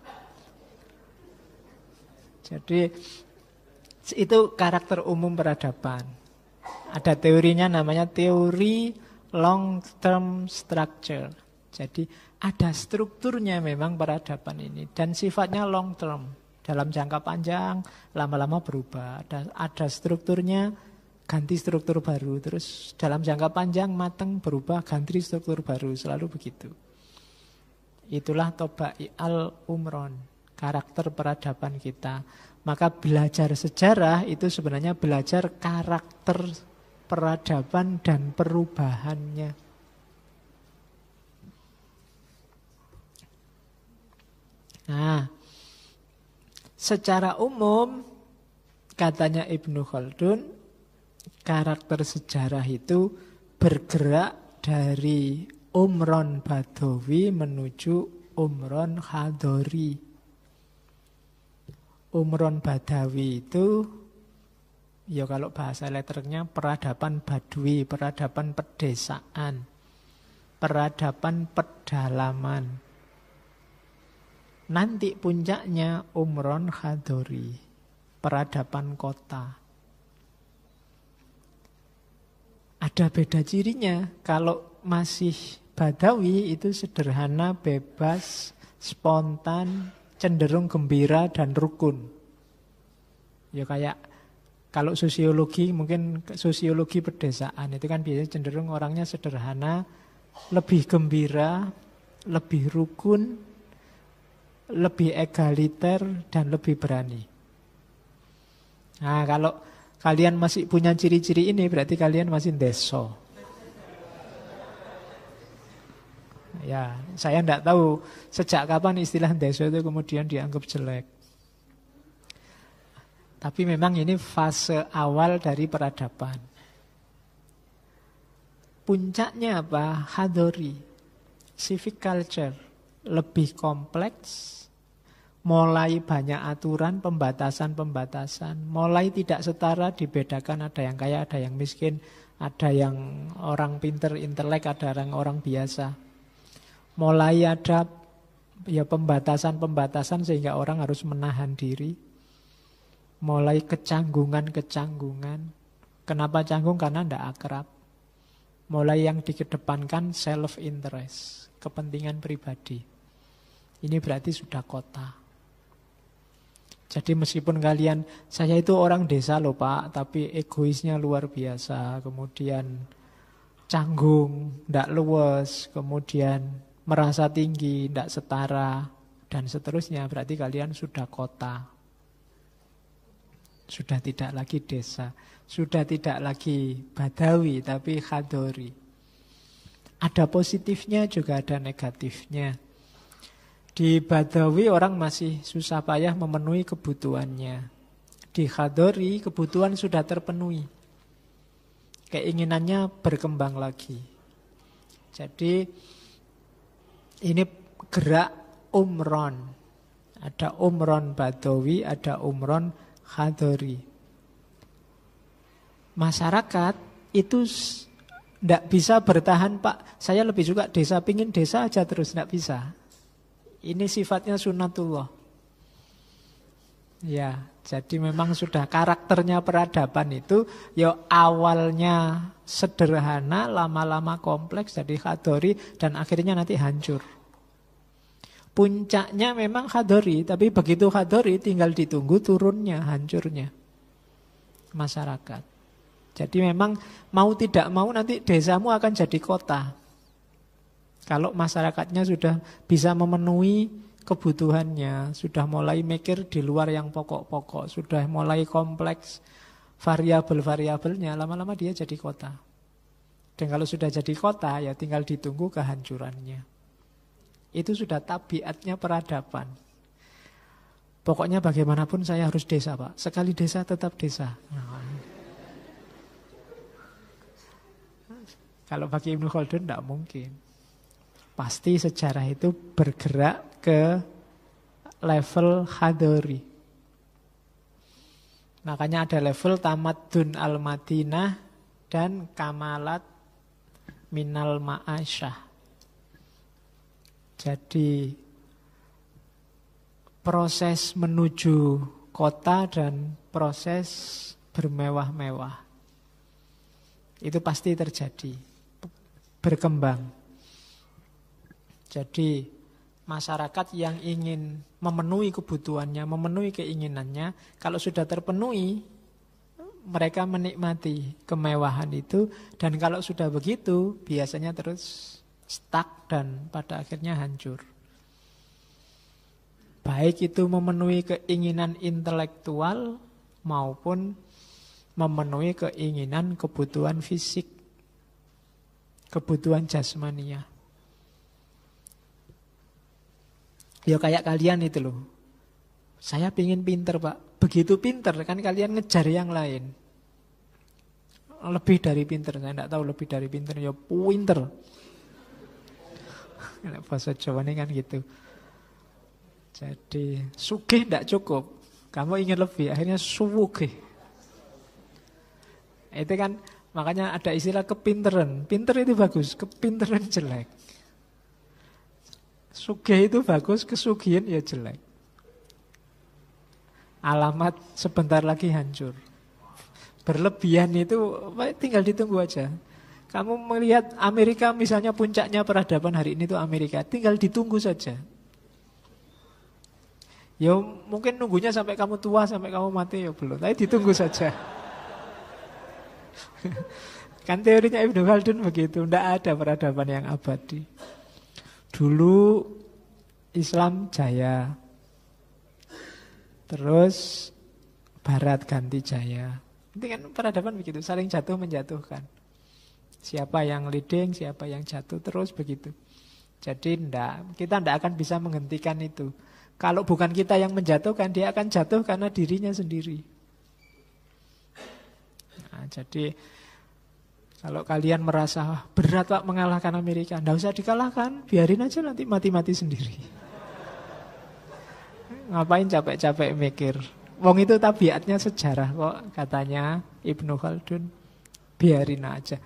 Jadi itu karakter umum peradaban. Ada teorinya namanya teori long term structure. Jadi ada strukturnya memang peradaban ini dan sifatnya long term. Dalam jangka panjang lama-lama berubah. Ada strukturnya, ganti struktur baru. Terus dalam jangka panjang matang berubah, ganti struktur baru. Selalu begitu. Itulah Toba'i al-umron, karakter peradaban kita. Maka belajar sejarah itu sebenarnya belajar karakter peradaban dan perubahannya. Nah, secara umum katanya Ibnu Khaldun, karakter sejarah itu bergerak dari umron Badawi menuju umron Hadori. Umron Badawi itu, ya kalau bahasa letternya peradaban Badui, peradaban pedesaan, peradaban pedalaman. Nanti puncaknya umron Hadori, peradaban kota. Ada beda cirinya. Kalau masih Badawi itu sederhana, bebas, spontan, cenderung gembira dan rukun. Ya kayak kalau sosiologi, mungkin sosiologi pedesaan itu kan biasanya cenderung orangnya sederhana, lebih gembira, lebih rukun, lebih egaliter dan lebih berani. Nah, kalau kalian masih punya ciri-ciri ini berarti kalian masih deso. Ya, saya tidak tahu sejak kapan istilah deso itu kemudian dianggap jelek. Tapi memang ini fase awal dari peradaban. Puncaknya apa? Hadori, civic culture, lebih kompleks. Mulai banyak aturan, pembatasan-pembatasan. Mulai tidak setara, dibedakan. Ada yang kaya, ada yang miskin. Ada yang orang pinter, intelek, ada orang biasa. Mulai ada ya pembatasan-pembatasan sehingga orang harus menahan diri. Mulai kecanggungan-kecanggungan. Kenapa canggung? Karena tidak akrab. Mulai yang dikedepankan self-interest, kepentingan pribadi. Ini berarti sudah kota. Jadi meskipun kalian, saya itu orang desa loh Pak, tapi egoisnya luar biasa, kemudian canggung, ndak luwes, kemudian merasa tinggi, ndak setara, dan seterusnya, berarti kalian sudah kota. Sudah tidak lagi desa, sudah tidak lagi Badawi, tapi Khadori. Ada positifnya juga ada negatifnya. Di Badawi orang masih susah payah memenuhi kebutuhannya. Di Khadori kebutuhan sudah terpenuhi. Keinginannya berkembang lagi. Jadi ini gerak umron. Ada umron Badawi, ada umron Khadori. Masyarakat itu tidak bisa bertahan, Pak, saya lebih suka desa, pingin desa aja terus, tidak bisa. Ini sifatnya sunatullah. Ya, jadi memang sudah karakternya peradaban itu, ya awalnya sederhana, lama-lama kompleks, jadi Khadori, dan akhirnya nanti hancur. Puncaknya memang Khadori, tapi begitu Khadori tinggal ditunggu turunnya, hancurnya masyarakat. Jadi memang mau tidak mau nanti desamu akan jadi kota. Kalau masyarakatnya sudah bisa memenuhi kebutuhannya, sudah mulai mikir di luar yang pokok-pokok, sudah mulai kompleks variabel-variabelnya, lama-lama dia jadi kota. Dan kalau sudah jadi kota, ya tinggal ditunggu kehancurannya. Itu sudah tabiatnya peradaban. Pokoknya bagaimanapun saya harus desa, Pak. Sekali desa tetap desa. Kalau bagi Ibnu Khaldun tidak mungkin. Pasti sejarah itu bergerak ke level Khadori. Makanya ada level Tamaddun al-Madinah dan Kamalat minal Ma'asyah. Jadi proses menuju kota dan proses bermewah-mewah itu pasti terjadi, berkembang. Jadi masyarakat yang ingin memenuhi kebutuhannya, memenuhi keinginannya, kalau sudah terpenuhi, mereka menikmati kemewahan itu. Dan kalau sudah begitu, biasanya terus stuck dan pada akhirnya hancur. Baik itu memenuhi keinginan intelektual maupun memenuhi keinginan kebutuhan fisik, kebutuhan jasmania. Ya kayak kalian itu loh. Saya pingin pinter, Pak. Begitu pinter kan kalian ngejar yang lain. Lebih dari pinter. Saya tidak tahu lebih dari pinter. Ya pinter. Bahasa Jawa ini kan gitu. Jadi sugih tidak cukup. Kamu ingin lebih. Akhirnya suwugih. Itu kan makanya ada istilah kepinteran. Pinter itu bagus. Kepinteran jelek. Sugih itu bagus, kesugihan ya jelek. Alamat sebentar lagi hancur. Berlebihan itu tinggal ditunggu aja. Kamu melihat Amerika misalnya puncaknya peradaban hari ini itu Amerika, tinggal ditunggu saja. Ya mungkin nunggunya sampai kamu tua, sampai kamu mati ya belum, tapi ditunggu saja. Kan teorinya Ibnu Khaldun begitu, tidak ada peradaban yang abadi. Dulu Islam jaya, terus Barat ganti jaya. Itu kan peradaban begitu, saling jatuh menjatuhkan. Siapa yang leading, siapa yang jatuh, terus begitu. Jadi kita tidak akan bisa menghentikan itu. Kalau bukan kita yang menjatuhkan, dia akan jatuh karena dirinya sendiri. Nah, jadi kalau kalian merasa berat Pak mengalahkan Amerika, tidak usah dikalahkan, biarin aja nanti mati-mati sendiri. Ngapain capek-capek mikir? Wong itu tabiatnya sejarah kok, katanya Ibnu Khaldun. Biarin aja,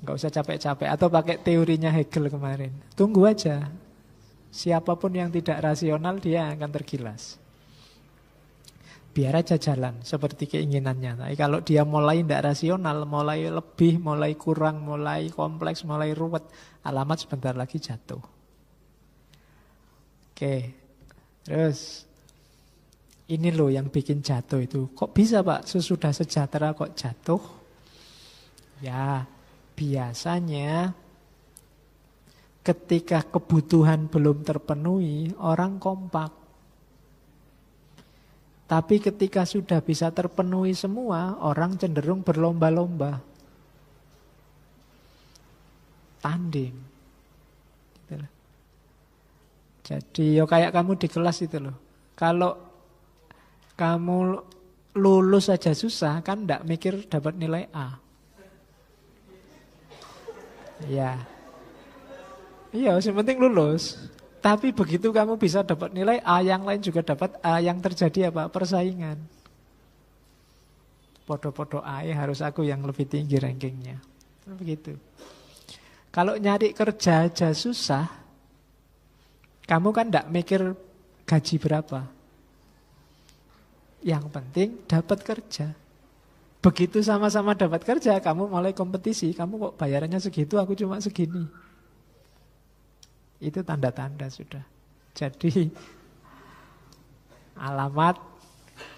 nggak usah capek-capek. Atau pakai teorinya Hegel kemarin. Tunggu aja, siapapun yang tidak rasional dia akan tergilas. Biar aja jalan seperti keinginannya. Tapi kalau dia mulai tidak rasional, mulai lebih, mulai kurang, mulai kompleks, mulai ruwet, alamat sebentar lagi jatuh. Oke, terus Ini loh yang bikin jatuh itu. Kok bisa Pak sesudah sejahtera kok jatuh? Ya, biasanya ketika kebutuhan belum terpenuhi, orang kompak. Tapi ketika sudah bisa terpenuhi semua, orang cenderung berlomba-lomba. Tanding. Gitu loh. Jadi kayak kamu di kelas itu loh. Kalau kamu lulus aja susah, kan enggak mikir dapat nilai A. Ya. Iya, yang penting lulus. Tapi begitu kamu bisa dapat nilai A, yang lain juga dapat A, yang terjadi apa? Persaingan. Podo-podo A, harus aku yang lebih tinggi rankingnya. Begitu. Kalau nyari kerja aja susah, kamu kan enggak mikir gaji berapa. Yang penting dapat kerja. Begitu sama-sama dapat kerja, kamu mulai kompetisi. Kamu kok bayarannya segitu, aku cuma segini. Itu tanda-tanda sudah. Jadi alamat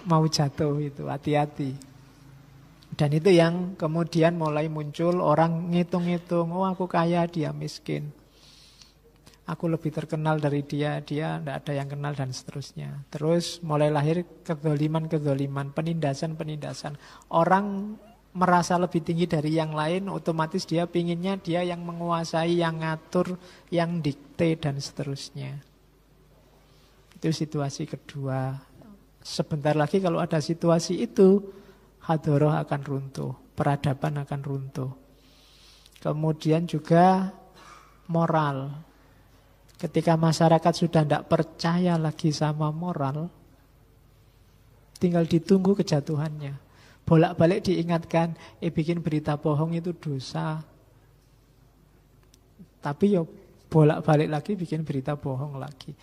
mau jatuh itu, hati-hati. Dan itu yang kemudian mulai muncul orang ngitung-ngitung, oh aku kaya, dia miskin. Aku lebih terkenal dari dia tidak ada yang kenal dan seterusnya. Terus mulai lahir kedzoliman-kedzoliman, penindasan-penindasan. Orang merasa lebih tinggi dari yang lain, otomatis dia pinginnya dia yang menguasai, yang ngatur, yang dikte dan seterusnya. Itu situasi kedua. Sebentar lagi kalau ada situasi itu, hadoroh akan runtuh, peradaban akan runtuh. Kemudian juga moral. Ketika masyarakat sudah tidak percaya lagi sama moral, tinggal ditunggu kejatuhannya. Bolak-balik diingatkan, bikin berita bohong itu dosa. Tapi bolak-balik lagi bikin berita bohong lagi.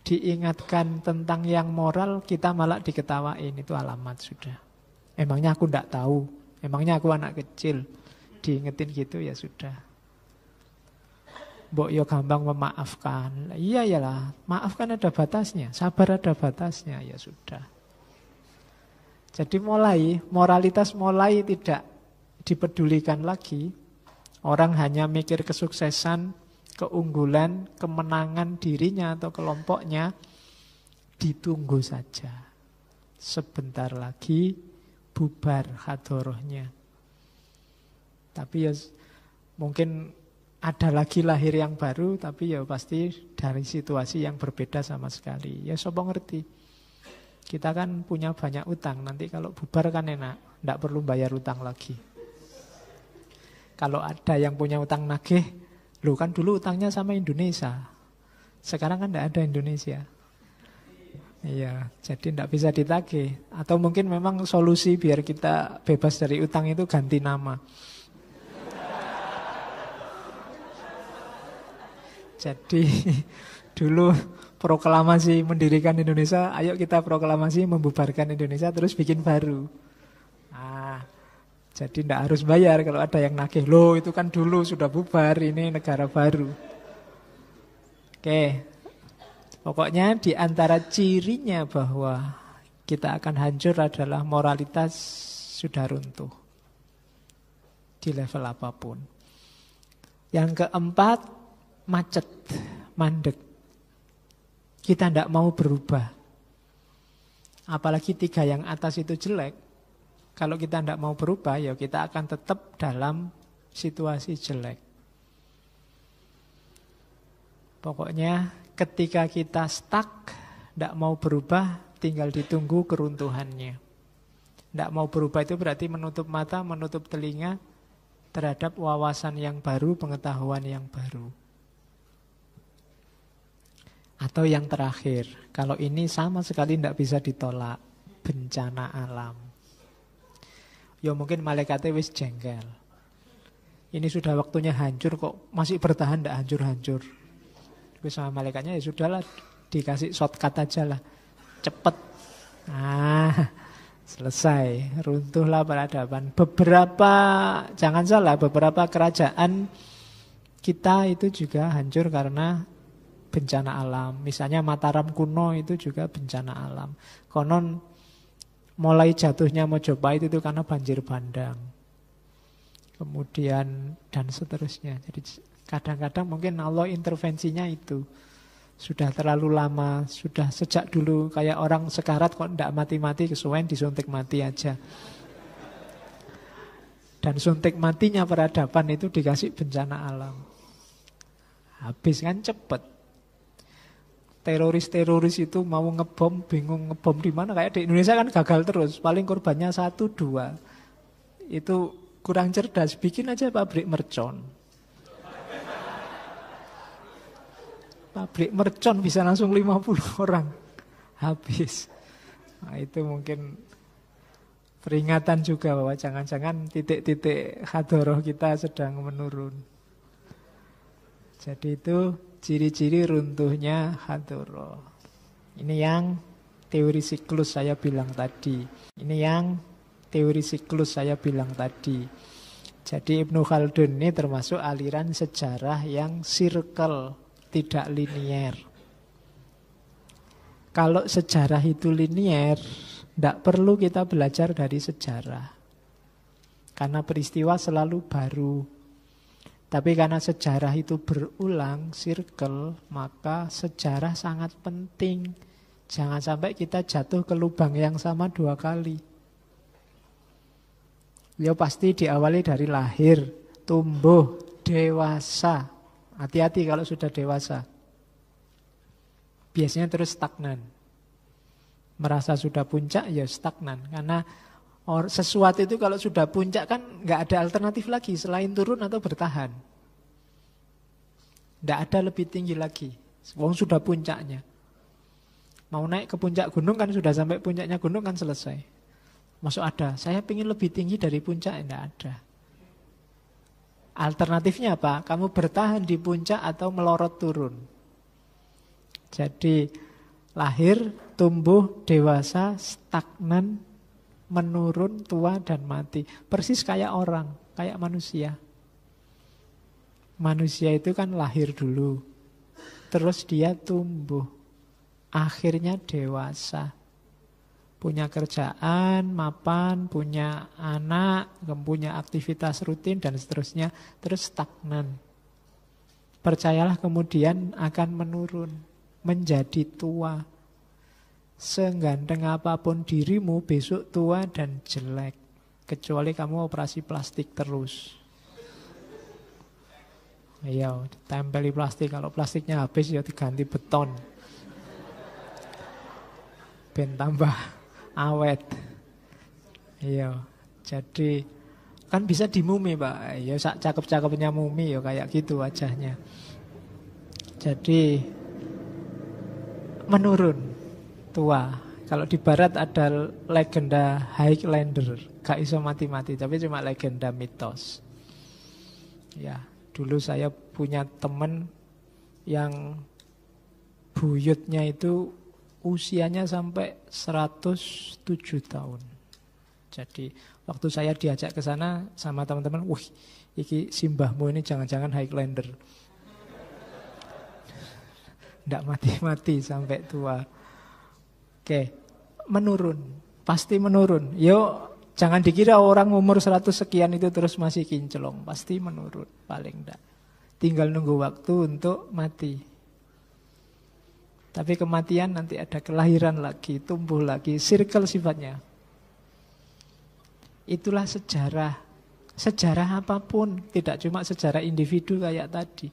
Diingatkan tentang yang moral, kita malah diketawain, itu alamat sudah. Emangnya aku tidak tahu, emangnya aku anak kecil. Diingetin gitu ya sudah. Mbok yo gampang memaafkan. Iya iyalah, maafkan ada batasnya, sabar ada batasnya, ya sudah. Jadi moralitas mulai tidak dipedulikan lagi. Orang hanya mikir kesuksesan, keunggulan, kemenangan dirinya atau kelompoknya. Ditunggu saja. Sebentar lagi bubar hadorohnya. Tapi ya mungkin ada lagi lahir yang baru, tapi ya pasti dari situasi yang berbeda sama sekali. Ya sopo ngerti. Kita kan punya banyak utang, nanti kalau bubar kan enak, tidak perlu bayar utang lagi. Kalau ada yang punya utang nagih, loh kan dulu utangnya sama Indonesia. Sekarang kan tidak ada Indonesia. Iya, jadi tidak bisa ditagih. Atau mungkin memang solusi biar kita bebas dari utang itu ganti nama. Jadi dulu proklamasi mendirikan Indonesia, ayo kita proklamasi membubarkan Indonesia terus bikin baru. Jadi tidak harus bayar kalau ada yang nagih. Loh itu kan dulu sudah bubar, ini negara baru. Oke, pokoknya di antara cirinya bahwa kita akan hancur adalah moralitas sudah runtuh. Di level apapun. Yang keempat, macet, mandek. Kita tidak mau berubah. Apalagi 3 yang atas itu jelek. Kalau kita tidak mau berubah, ya kita akan tetap dalam situasi jelek. Pokoknya ketika kita stuck, tidak mau berubah, tinggal ditunggu keruntuhannya. Tidak mau berubah itu berarti menutup mata, menutup telinga terhadap wawasan yang baru, pengetahuan yang baru. Atau yang terakhir, kalau ini sama sekali tidak bisa ditolak, bencana alam. Ya mungkin malaikatnya wis jengkel. Ini sudah waktunya hancur kok masih bertahan tidak hancur-hancur. Tapi sama malaikatnya ya sudahlah, dikasih shortcut aja lah, cepet. Selesai, runtuhlah peradaban. Jangan salah, beberapa kerajaan kita itu juga hancur karena bencana alam. Misalnya Mataram kuno itu juga bencana alam. Konon mulai jatuhnya Mojopahit itu karena banjir bandang. Kemudian dan seterusnya. Jadi kadang-kadang mungkin Allah intervensinya itu. Sudah terlalu lama, sudah sejak dulu kayak orang sekarat kok tidak mati-mati, kesuwen disuntik mati aja. Dan suntik matinya peradaban itu dikasih bencana alam. Habis kan cepet. Teroris-teroris itu mau ngebom, bingung ngebom di mana. Kayak di Indonesia kan gagal terus. Paling korbannya 1-2. Itu kurang cerdas. Bikin aja pabrik mercon. Pabrik mercon bisa langsung 50 orang. Habis. Nah, itu mungkin peringatan juga bahwa jangan-jangan titik-titik hadoroh kita sedang menurun. Jadi itu ciri-ciri runtuhnya hadoroh. Ini yang teori siklus saya bilang tadi. Ini yang teori siklus saya bilang tadi. Jadi Ibnu Khaldun ini termasuk aliran sejarah yang circle, tidak linier. Kalau sejarah itu linier, tidak perlu kita belajar dari sejarah. Karena peristiwa selalu baru. Tapi karena sejarah itu berulang, circle, maka sejarah sangat penting. Jangan sampai kita jatuh ke lubang yang sama 2 kali. Ya pasti diawali dari lahir, tumbuh, dewasa. Hati-hati kalau sudah dewasa. Biasanya terus stagnan. Merasa sudah puncak, ya stagnan. Karena sesuatu itu kalau sudah puncak kan nggak ada alternatif lagi selain turun atau bertahan. Nggak ada lebih tinggi lagi. Wong sudah puncaknya. Mau naik ke puncak gunung kan sudah sampai puncaknya gunung kan selesai. Masuk ada, saya ingin lebih tinggi dari puncak, nggak ada. Alternatifnya apa? Kamu bertahan di puncak atau melorot turun. Jadi lahir, tumbuh, dewasa, stagnan, menurun, tua, dan mati. Persis kayak orang, kayak manusia. Manusia itu kan lahir dulu. Terus dia tumbuh. Akhirnya dewasa. Punya kerjaan, mapan, punya anak, punya aktivitas rutin, dan seterusnya. Terus stagnan. Percayalah kemudian akan menurun. Menjadi tua. Seganteng apapun dirimu, besok tua dan jelek. Kecuali kamu operasi plastik terus. Ayo, tempeli plastik. Kalau plastiknya habis ya diganti beton. Ben tambah awet. Iya, jadi kan bisa dimumi, Pak. Ya sak cakep-cakepnya mumi ya kayak gitu wajahnya. Jadi menurun, tua. Kalau di barat ada legenda Highlander, gak iso mati-mati, tapi cuma legenda mitos. Ya, dulu saya punya teman yang buyutnya itu usianya sampai 107 tahun. Jadi waktu saya diajak ke sana sama teman-teman, wih, iki simbahmu ini jangan-jangan Highlander. Nggak mati-mati sampai tua. Oke, menurun, pasti menurun. Yo, jangan dikira orang umur 100 sekian itu terus masih kinclong, pasti menurun paling enggak. Tinggal nunggu waktu untuk mati. Tapi kematian nanti ada kelahiran lagi, tumbuh lagi, circle sifatnya. Itulah sejarah. Sejarah apapun, tidak cuma sejarah individu kayak tadi.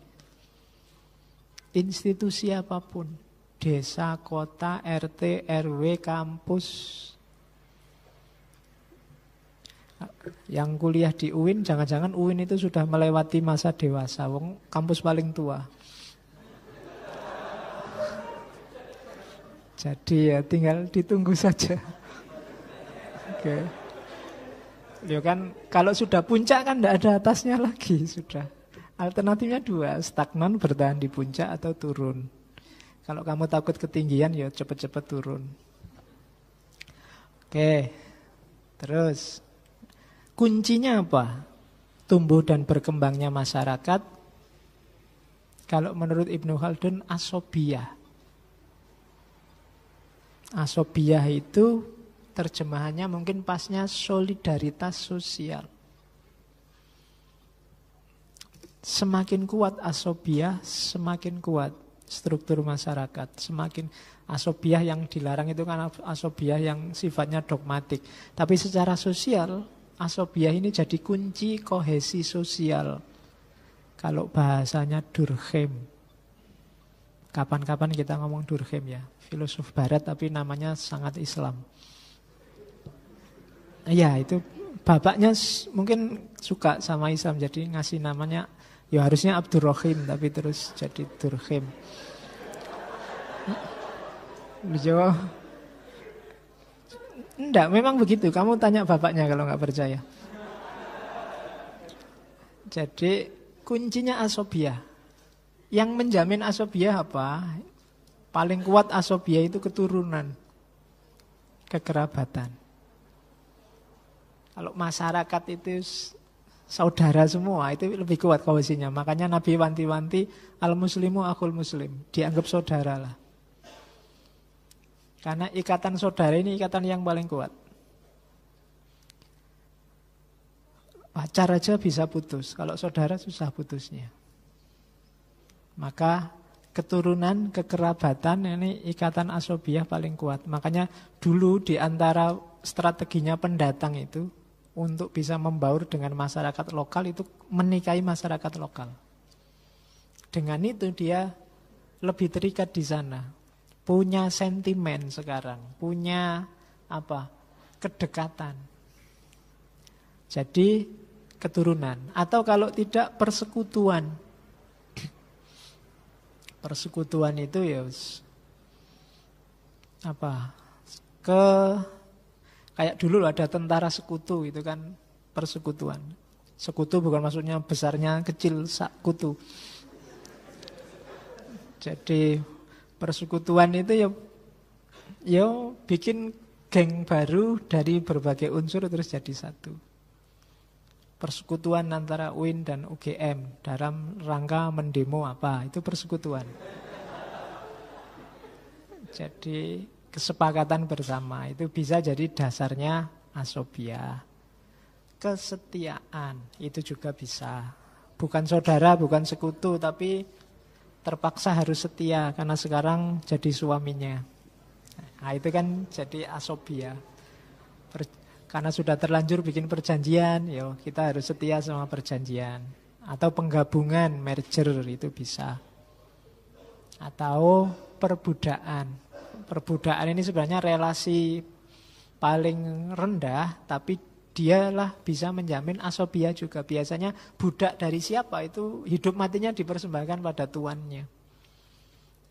Institusi apapun, desa, kota, RT, RW, kampus. Yang kuliah di UIN, jangan-jangan UIN itu sudah melewati masa dewasa, wong kampus paling tua. Jadi ya tinggal ditunggu saja. Oke. Ya kan kalau sudah puncak kan tidak ada atasnya lagi sudah. Alternatifnya 2, stagnan bertahan di puncak atau turun. Kalau kamu takut ketinggian ya cepat-cepat turun. Oke. Terus kuncinya apa? Tumbuh dan berkembangnya masyarakat Kalau menurut Ibnu Khaldun, asobiyah. Asobiyah itu terjemahannya mungkin pasnya solidaritas sosial. Semakin kuat asobiyah, semakin kuat struktur masyarakat. Semakin asobiyah yang dilarang itu kan asobiyah yang sifatnya dogmatik. Tapi secara sosial, asobiyah ini jadi kunci kohesi sosial. Kalau bahasanya Durkheim. Kapan-kapan kita ngomong Durkheim ya. Filosof barat tapi namanya sangat Islam. Ya itu bapaknya mungkin suka sama Islam. Jadi ngasih namanya, ya harusnya Abdurrahim tapi terus jadi Durkheim. Beliau enggak, memang begitu. Kamu tanya bapaknya kalau nggak percaya. Jadi kuncinya asobiyah. Yang menjamin asobiyah apa? Paling kuat asobiyah itu keturunan, kekerabatan. Kalau masyarakat itu saudara semua, itu lebih kuat kohesinya. Makanya Nabi wanti-wanti, al-muslimu akhul muslim. Dianggap saudara lah. Karena ikatan saudara ini ikatan yang paling kuat. Pacar aja bisa putus, kalau saudara susah putusnya. Maka keturunan, kekerabatan ini ikatan asobiyah paling kuat. Makanya dulu di antara strateginya pendatang itu untuk bisa membaur dengan masyarakat lokal itu menikahi masyarakat lokal. Dengan itu dia lebih terikat di sana. Punya sentimen sekarang, punya apa? Kedekatan. Jadi keturunan atau kalau tidak persekutuan. Persekutuan itu ya apa? Kayak dulu ada tentara sekutu itu kan persekutuan. Sekutu bukan maksudnya besarnya kecil sekutu. Jadi persekutuan itu ya bikin geng baru dari berbagai unsur terus jadi satu. Persekutuan antara UIN dan UGM dalam rangka mendemo apa, itu persekutuan. Jadi kesepakatan bersama itu bisa jadi dasarnya asobiyah. Kesetiaan itu juga bisa. Bukan saudara, bukan sekutu, tapi terpaksa harus setia karena sekarang jadi suaminya. Nah, itu kan jadi asobiyah. Karena sudah terlanjur bikin perjanjian, ya kita harus setia sama perjanjian. Atau penggabungan, merger itu bisa. Atau perbudakan. Perbudakan ini sebenarnya relasi paling rendah, tapi dialah bisa menjamin asobiyah juga. Biasanya budak dari siapa itu hidup matinya dipersembahkan pada tuannya.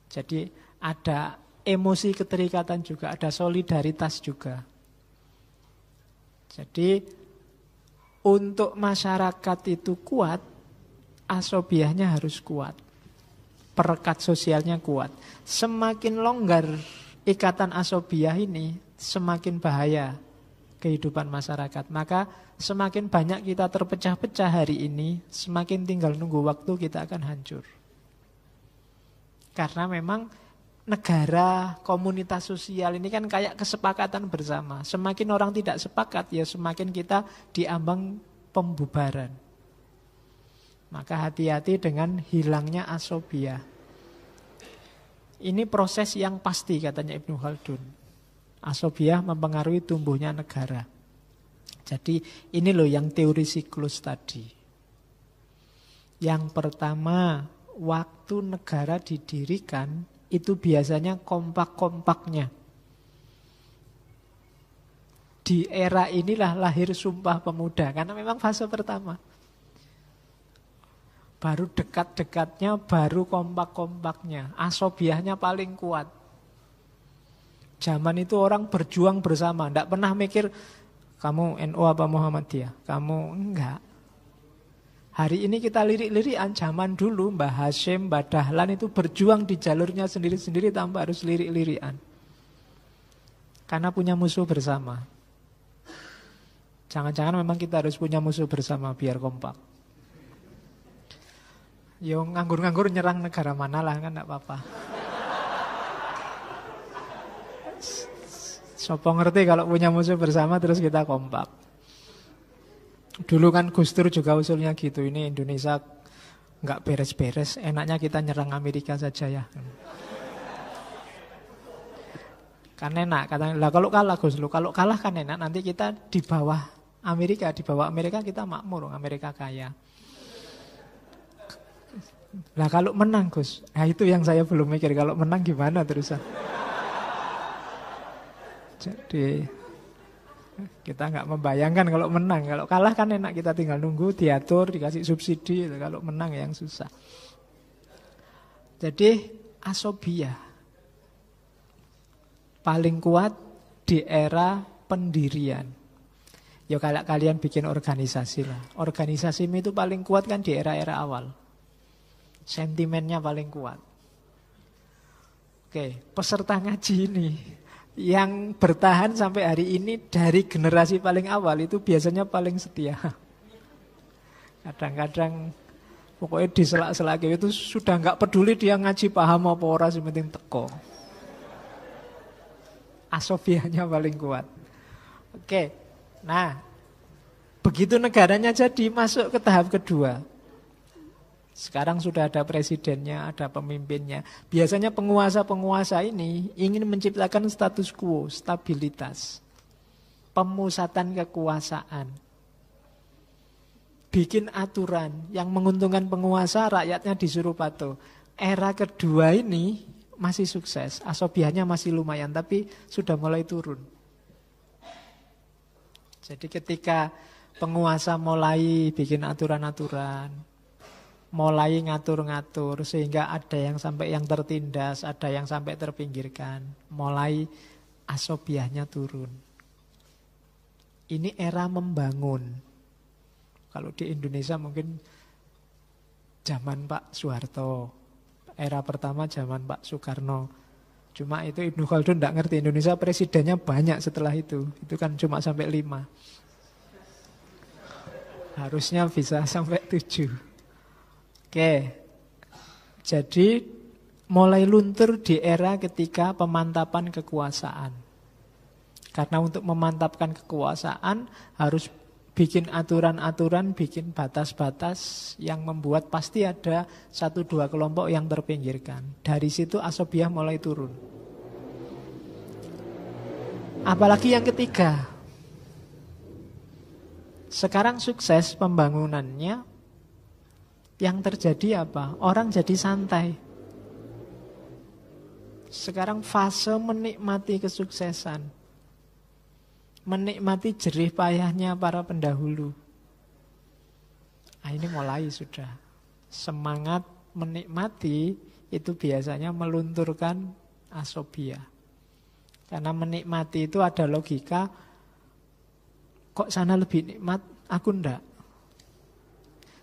Jadi ada emosi keterikatan juga, ada solidaritas juga. Jadi untuk masyarakat itu kuat, asobiyahnya harus kuat. Perekat sosialnya kuat. Semakin longgar ikatan asobiyah ini, semakin bahaya kehidupan masyarakat. Maka semakin banyak kita terpecah-pecah hari ini, semakin tinggal nunggu waktu kita akan hancur. Karena memang negara, komunitas sosial ini kan kayak kesepakatan bersama. Semakin orang tidak sepakat, ya semakin kita diambang pembubaran. Maka hati-hati dengan hilangnya asobiyah. Ini proses yang pasti katanya Ibnu Khaldun. Asobiyah mempengaruhi tumbuhnya negara. Jadi ini loh yang teori siklus tadi. Yang pertama, waktu negara didirikan itu biasanya kompak-kompaknya. Di era inilah lahir Sumpah Pemuda, karena memang fase pertama. Baru dekat-dekatnya, baru kompak-kompaknya. Asobiyahnya paling kuat. Zaman itu orang berjuang bersama, tidak pernah mikir kamu NU apa Muhammadiyah, kamu enggak. Hari ini kita lirik-lirikan, zaman dulu Mbah Hashim, Mbah Dahlan itu berjuang di jalurnya sendiri-sendiri tanpa harus lirik-lirikan. Karena punya musuh bersama. Jangan-jangan memang kita harus punya musuh bersama biar kompak. Yo nganggur-nganggur nyerang negara mana lah kan enggak apa-apa. Sopo ngerti kalau punya musuh bersama terus kita kompak. Dulu kan Gus Dur juga usulnya gitu, ini Indonesia nggak beres-beres, enaknya kita nyerang Amerika saja ya. Kan enak, katanya, lah kalau kalah Gus, kalau kalah kan enak, nanti kita di bawah Amerika kita makmur, Amerika kaya. Lah kalau menang Gus, nah itu yang saya belum mikir, kalau menang gimana terusan. Jadi kita nggak membayangkan kalau menang. Kalau kalah kan enak, kita tinggal nunggu, diatur, dikasih subsidi. Kalau menang yang susah. Jadi asobia paling kuat di era pendirian. Ya kalau kalian bikin organisasi lah. Organisasi itu paling kuat kan di era-era awal. Sentimennya paling kuat. Oke, peserta ngaji ini yang bertahan sampai hari ini dari generasi paling awal itu biasanya paling setia. Kadang-kadang pokoknya di selak-selak itu sudah nggak peduli dia ngaji paham apa ora, yang penting teko. Asobianya paling kuat. Oke, nah begitu negaranya jadi masuk ke tahap kedua. Sekarang sudah ada presidennya, ada pemimpinnya. Biasanya penguasa-penguasa ini ingin menciptakan status quo, stabilitas. Pemusatan kekuasaan. Bikin aturan yang menguntungkan penguasa, rakyatnya disuruh patuh. Era kedua ini masih sukses, asobianya masih lumayan, tapi sudah mulai turun. Jadi ketika penguasa mulai bikin aturan-aturan, mulai ngatur-ngatur sehingga ada yang sampai yang tertindas, ada yang sampai terpinggirkan. Mulai asobiahnya turun. Ini era membangun. Kalau di Indonesia mungkin zaman Pak Soeharto. Era pertama zaman Pak Soekarno. Cuma itu Ibnu Khaldun tidak ngerti, Indonesia presidennya banyak setelah itu. Itu kan cuma sampai 5. Harusnya bisa sampai 7. Oke, jadi mulai luntur di era ketika pemantapan kekuasaan. Karena untuk memantapkan kekuasaan harus bikin aturan-aturan, bikin batas-batas yang membuat pasti ada 1-2 kelompok yang terpinggirkan. Dari situ asobiah mulai turun. Apalagi yang ketiga. Sekarang sukses pembangunannya. Yang terjadi apa? Orang jadi santai. Sekarang fase menikmati kesuksesan. Menikmati jerih payahnya para pendahulu. Nah, ini mulai sudah. Semangat menikmati itu biasanya melunturkan asobia. Karena menikmati itu ada logika. Kok sana lebih nikmat, aku ndak.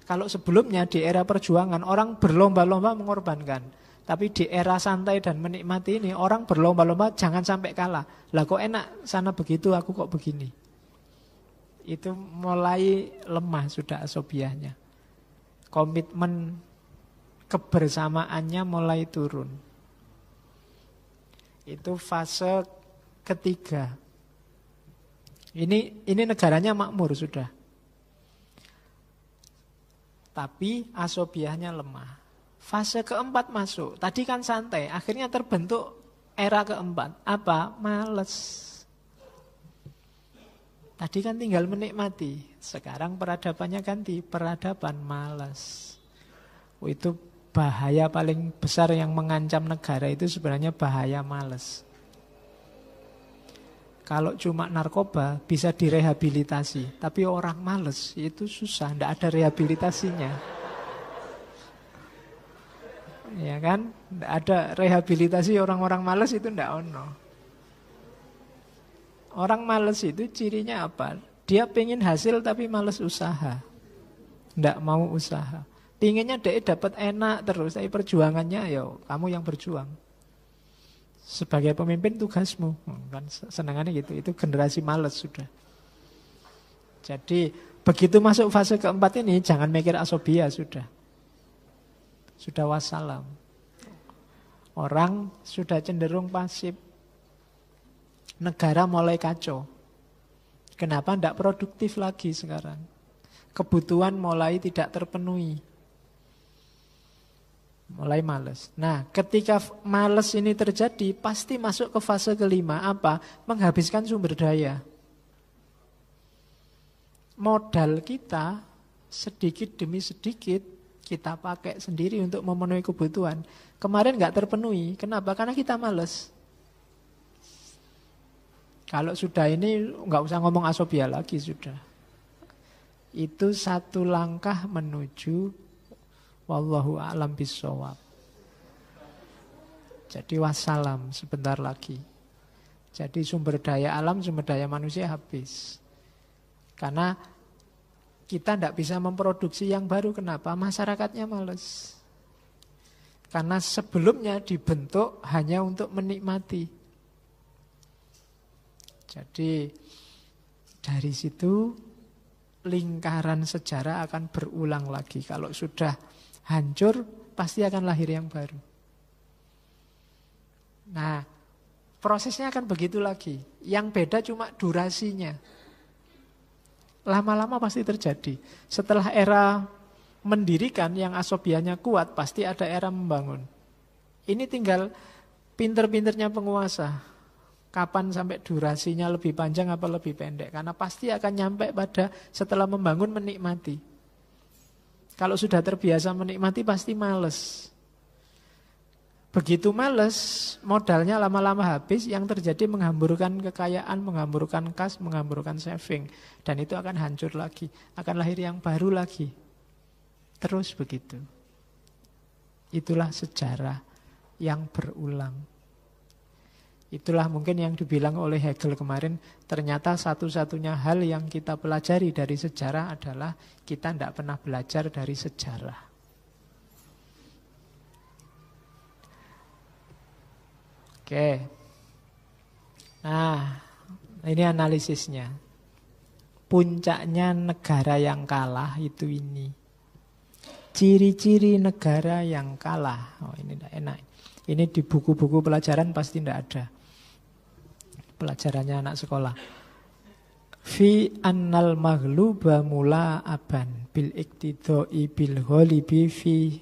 Kalau sebelumnya di era perjuangan orang berlomba-lomba mengorbankan. Tapi di era santai dan menikmati ini orang berlomba-lomba jangan sampai kalah. Lah kok enak sana begitu, aku kok begini. Itu mulai lemah sudah asobiahnya. Komitmen kebersamaannya mulai turun. Itu fase ketiga. Ini negaranya makmur sudah. Tapi asobiahnya lemah. Fase keempat masuk. Tadi kan santai, akhirnya terbentuk era keempat. Apa? Males. Tadi kan tinggal menikmati. Sekarang peradabannya ganti, peradaban malas. Itu bahaya paling besar yang mengancam negara itu sebenarnya bahaya malas. Kalau cuma narkoba bisa direhabilitasi, tapi orang males itu susah, tidak ada rehabilitasinya. Ya kan? Tidak ada rehabilitasi orang-orang males itu tidak ono. Orang males itu cirinya apa? Dia pengen hasil tapi males usaha. Tidak mau usaha. Pinginnya dia dapat enak terus, tapi perjuangannya ya kamu yang berjuang. Sebagai pemimpin tugasmu, kan senangannya gitu. Itu generasi malas sudah. Jadi begitu masuk fase keempat ini jangan mikir asobia sudah. sudah wassalam. Orang sudah cenderung pasif. Negara mulai kacau. Kenapa tidak produktif lagi sekarang? Kebutuhan mulai tidak terpenuhi. Mulai males. Nah, ketika males ini terjadi, pasti masuk ke fase kelima. Apa? Menghabiskan sumber daya. Modal kita sedikit demi sedikit kita pakai sendiri untuk memenuhi kebutuhan. Kemarin nggak terpenuhi. Kenapa? Karena kita males. Kalau sudah ini nggak usah ngomong asobia lagi sudah. Itu satu langkah menuju wallahu a'lam bishawab. Jadi wassalam sebentar lagi. Jadi sumber daya alam, sumber daya manusia habis. Karena kita tidak bisa memproduksi yang baru. Kenapa? Masyarakatnya males. Karena sebelumnya dibentuk hanya untuk menikmati. Jadi dari situ lingkaran sejarah akan berulang lagi. Kalau sudah hancur, pasti akan lahir yang baru. Nah, prosesnya akan begitu lagi. Yang beda cuma durasinya. Lama-lama pasti terjadi. Setelah era mendirikan yang asobianya kuat, pasti ada era membangun. Ini tinggal pinter-pinternya penguasa. Kapan sampai durasinya lebih panjang apa lebih pendek. Karena pasti akan nyampe pada setelah membangun menikmati. Kalau sudah terbiasa menikmati pasti males. Begitu males, modalnya lama-lama habis, yang terjadi menghamburkan kekayaan, menghamburkan kas, menghamburkan saving. Dan itu akan hancur lagi, akan lahir yang baru lagi. Terus begitu. Itulah sejarah yang berulang. Itulah mungkin yang dibilang oleh Hegel kemarin, ternyata satu-satunya hal yang kita pelajari dari sejarah adalah kita tidak pernah belajar dari sejarah. Oke. Nah, ini analisisnya. Puncaknya negara yang kalah itu ini. Ciri-ciri negara yang kalah. Oh, ini tidak enak. Ini di buku-buku pelajaran pasti tidak ada. Pelajarannya anak sekolah. Fi annal maghluba mula'aban bil iktidai bil ghalibi fi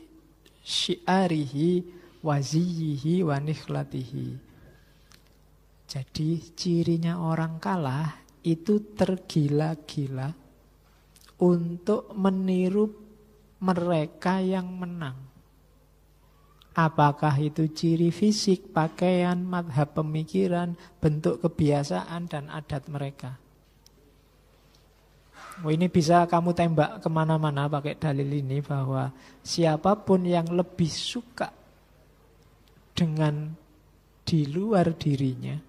syi'arihi waziyihi wa nikhlatihi. Jadi cirinya orang kalah itu tergila-gila untuk meniru mereka yang menang. Apakah itu ciri fisik, pakaian, madhab pemikiran, bentuk kebiasaan dan adat mereka. Ini bisa kamu tembak kemana-mana pakai dalil ini bahwa siapapun yang lebih suka dengan di luar dirinya,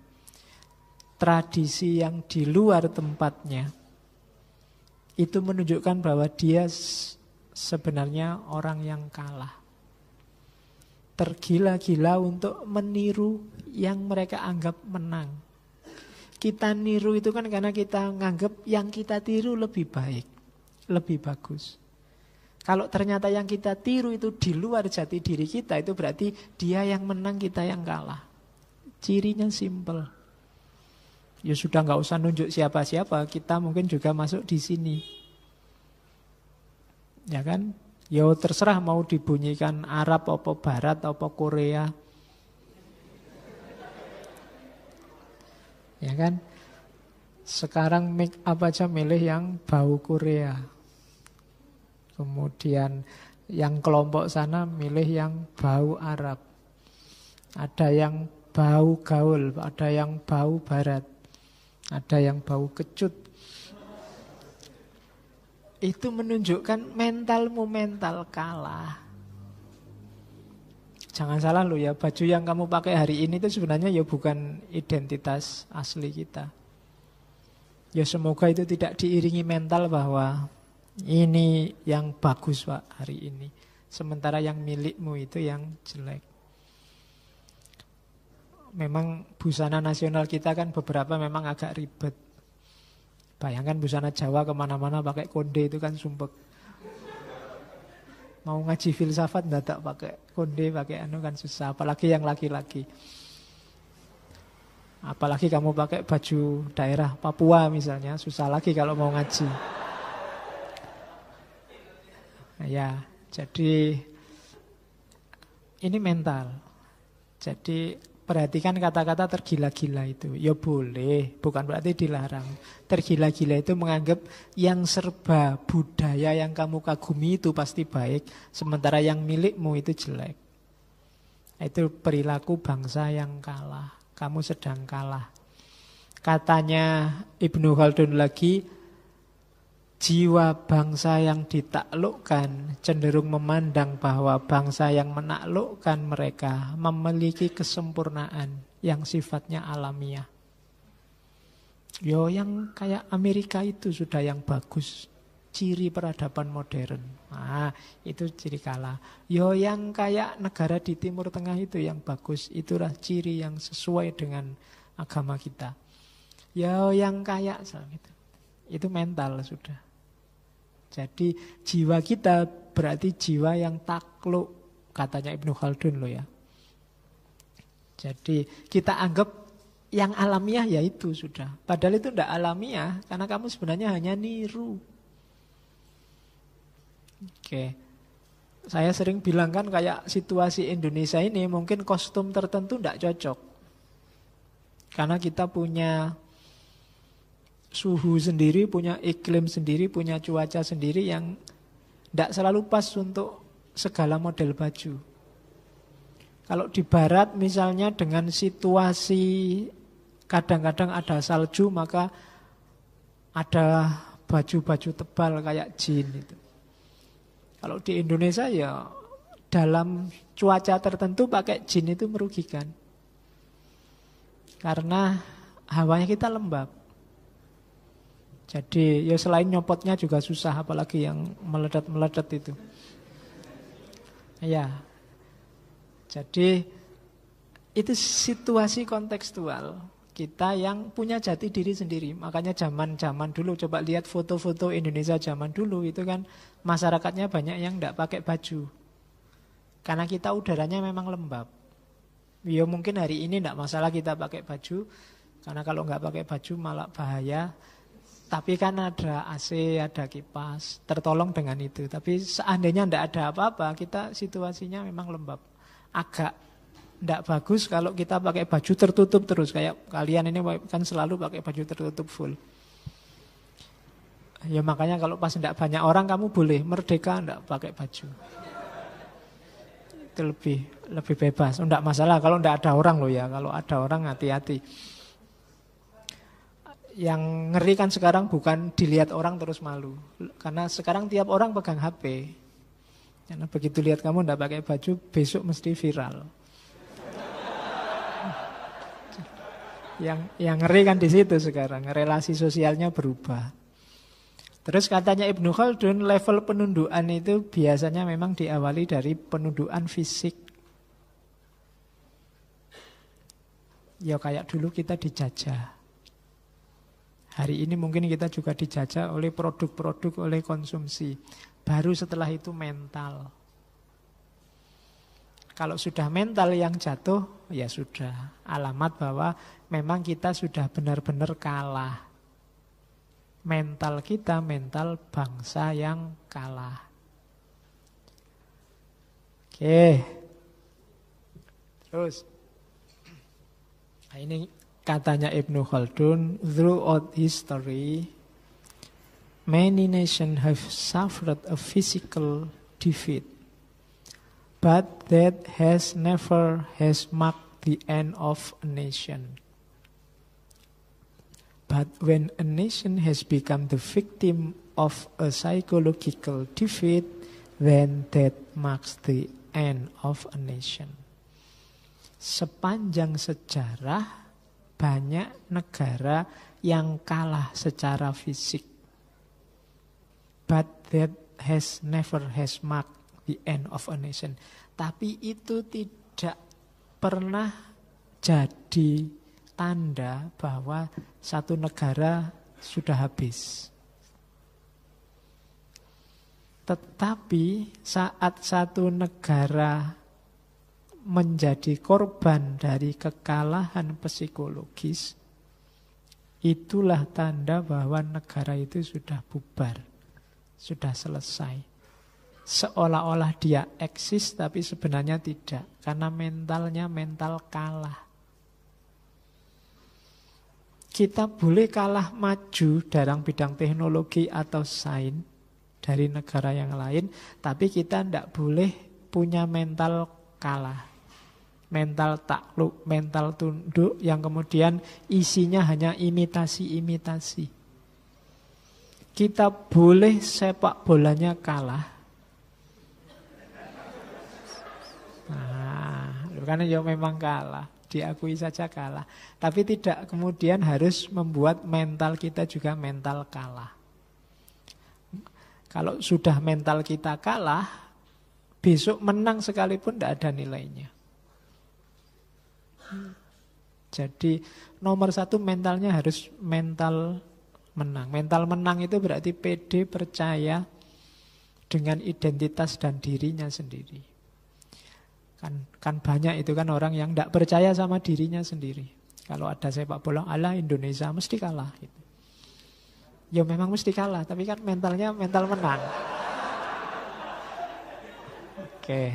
tradisi yang di luar tempatnya, itu menunjukkan bahwa dia sebenarnya orang yang kalah. Tergila-gila untuk meniru yang mereka anggap menang. Kita niru itu kan karena kita menganggap yang kita tiru lebih baik, lebih bagus. Kalau ternyata yang kita tiru itu di luar jati diri kita, itu berarti dia yang menang, kita yang kalah. Cirinya simple. Ya sudah nggak usah nunjuk siapa-siapa, kita mungkin juga masuk di sini. Ya kan? Ya terserah mau dibunyikan Arab, apa Barat, apa Korea. Ya kan? Sekarang make up aja milih yang bau Korea. Kemudian yang kelompok sana milih yang bau Arab. Ada yang bau gaul, ada yang bau Barat. Ada yang bau kecut. Itu menunjukkan mentalmu mental kalah. Jangan salah lo ya, baju yang kamu pakai hari ini itu sebenarnya ya bukan identitas asli kita. Ya semoga itu tidak diiringi mental bahwa ini yang bagus Pak hari ini. Sementara yang milikmu itu yang jelek. Memang busana nasional kita kan beberapa memang agak ribet. Bayangkan busana Jawa kemana-mana pakai konde itu kan sumpek. Mau ngaji filsafat dadak pakai konde, pakai anu kan susah, apalagi yang laki-laki. Apalagi kamu pakai baju daerah Papua misalnya, susah lagi kalau mau ngaji. Ya, jadi ini mental. Jadi perhatikan kata-kata tergila-gila itu. Ya boleh, bukan berarti dilarang. Tergila-gila itu menganggap yang serba budaya yang kamu kagumi itu pasti baik, sementara yang milikmu itu jelek. Itu perilaku bangsa yang kalah. Kamu sedang kalah. Katanya Ibnu Khaldun lagi, jiwa bangsa yang ditaklukkan cenderung memandang bahwa bangsa yang menaklukkan mereka memiliki kesempurnaan yang sifatnya alamiah. Yo, yang kayak Amerika itu sudah yang bagus, ciri peradaban modern. Nah, itu ciri kalah. Yo, yang kayak negara di Timur Tengah itu yang bagus, itulah ciri yang sesuai dengan agama kita. Yo, yang kayak gitu. Itu mental sudah. Jadi jiwa kita berarti jiwa yang takluk, katanya Ibnu Khaldun loh ya. Jadi kita anggap yang alamiah ya itu sudah. Padahal itu tidak alamiah, karena kamu sebenarnya hanya niru. Oke. Saya sering bilang kan kayak situasi Indonesia ini mungkin kostum tertentu tidak cocok. Karena kita punya suhu sendiri, punya iklim sendiri, punya cuaca sendiri yang tidak selalu pas untuk segala model baju. Kalau di barat misalnya dengan situasi kadang-kadang ada salju, maka ada baju-baju tebal kayak jin itu. Kalau di Indonesia ya dalam cuaca tertentu pakai jin itu merugikan. Karena hawanya kita lembab. Jadi ya selain nyopotnya juga susah, apalagi yang meledat-meledat itu. Ya. Jadi itu situasi kontekstual kita yang punya jati diri sendiri. Makanya zaman-zaman dulu, coba lihat foto-foto Indonesia zaman dulu itu kan masyarakatnya banyak yang tidak pakai baju. Karena kita udaranya memang lembab. Ya mungkin hari ini tidak masalah kita pakai baju, karena kalau nggak pakai baju malah bahaya. Tapi kan ada AC, ada kipas, tertolong dengan itu. Tapi seandainya tidak ada apa-apa, kita situasinya memang lembab. Agak tidak bagus kalau kita pakai baju tertutup terus. Kayak kalian ini kan selalu pakai baju tertutup full. Ya makanya kalau pas tidak banyak orang kamu boleh merdeka tidak pakai baju. Itu lebih bebas. Tidak masalah kalau tidak ada orang loh ya. Kalau ada orang hati-hati. Yang ngeri kan sekarang bukan dilihat orang terus malu. Karena sekarang tiap orang pegang HP. Karena begitu lihat kamu tidak pakai baju, besok mesti viral. Yang ngeri kan di situ sekarang, relasi sosialnya berubah. Terus katanya Ibnu Khaldun, level penundukan itu biasanya memang diawali dari penundukan fisik. Ya kayak dulu kita dijajah. Hari ini mungkin kita juga dijajah oleh produk-produk, oleh konsumsi. Baru setelah itu mental. Kalau sudah mental yang jatuh, ya sudah. Alamat bahwa memang kita sudah benar-benar kalah. Mental kita, mental bangsa yang kalah. Oke. Terus. Nah, ini katanya Ibnu Khaldun, throughout history, many nations have suffered a physical defeat, but that has never marked the end of a nation. But when a nation has become the victim of a psychological defeat, then that marks the end of a nation. Sepanjang sejarah banyak negara yang kalah secara fisik. But that has never marked the end of a nation. Tapi itu tidak pernah jadi tanda bahwa satu negara sudah habis. Tetapi saat satu negara menjadi korban dari kekalahan psikologis, itulah tanda bahwa negara itu sudah bubar, sudah selesai. Seolah-olah dia eksis, tapi sebenarnya tidak. Karena mentalnya mental kalah. Kita boleh kalah maju dalam bidang teknologi atau sains dari negara yang lain, tapi kita tidak boleh punya mental kalah. Mental takluk, mental tunduk yang kemudian isinya hanya imitasi-imitasi. Kita boleh sepak bolanya kalah. Nah, karena ya memang kalah, diakui saja kalah. Tapi tidak kemudian harus membuat mental kita juga mental kalah. Kalau sudah mental kita kalah, besok menang sekalipun tidak ada nilainya. Jadi nomor satu mentalnya harus mental menang. Mental menang itu berarti pede, percaya dengan identitas dan dirinya sendiri. Kan banyak itu kan orang yang tidak percaya sama dirinya sendiri. Kalau ada sepak bola, ala Indonesia mesti kalah gitu. Ya memang mesti kalah, tapi kan mentalnya mental menang. Oke.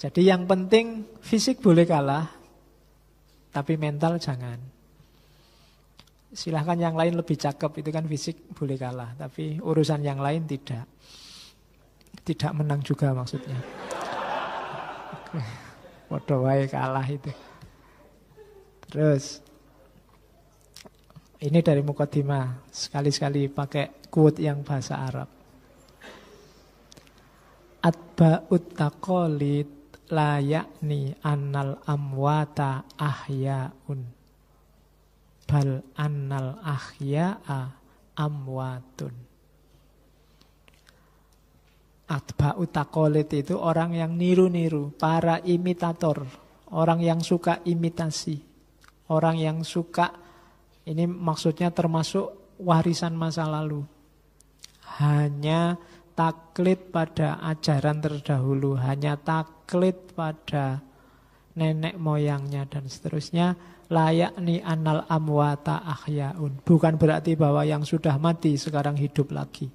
Jadi yang penting fisik boleh kalah, tapi mental jangan. Silahkan yang lain lebih cakep, itu kan fisik boleh kalah, tapi urusan yang lain tidak. Tidak menang juga maksudnya. Waduh, wae kalah itu. Terus ini dari Muqaddimah, sekali-sekali pakai quote yang bahasa Arab. Atba'ut taqalid la yakni annal amwata ahyaun bal annal ahya'a amwatun. Atba'ut taqalid itu orang yang niru-niru, para imitator, orang yang suka imitasi, orang yang suka, ini maksudnya termasuk warisan masa lalu. Hanya taklid pada ajaran terdahulu, hanya taklid pada nenek moyangnya dan seterusnya. Layakni annal amwata ahyaun. Bukan berarti bahwa yang sudah mati sekarang hidup lagi.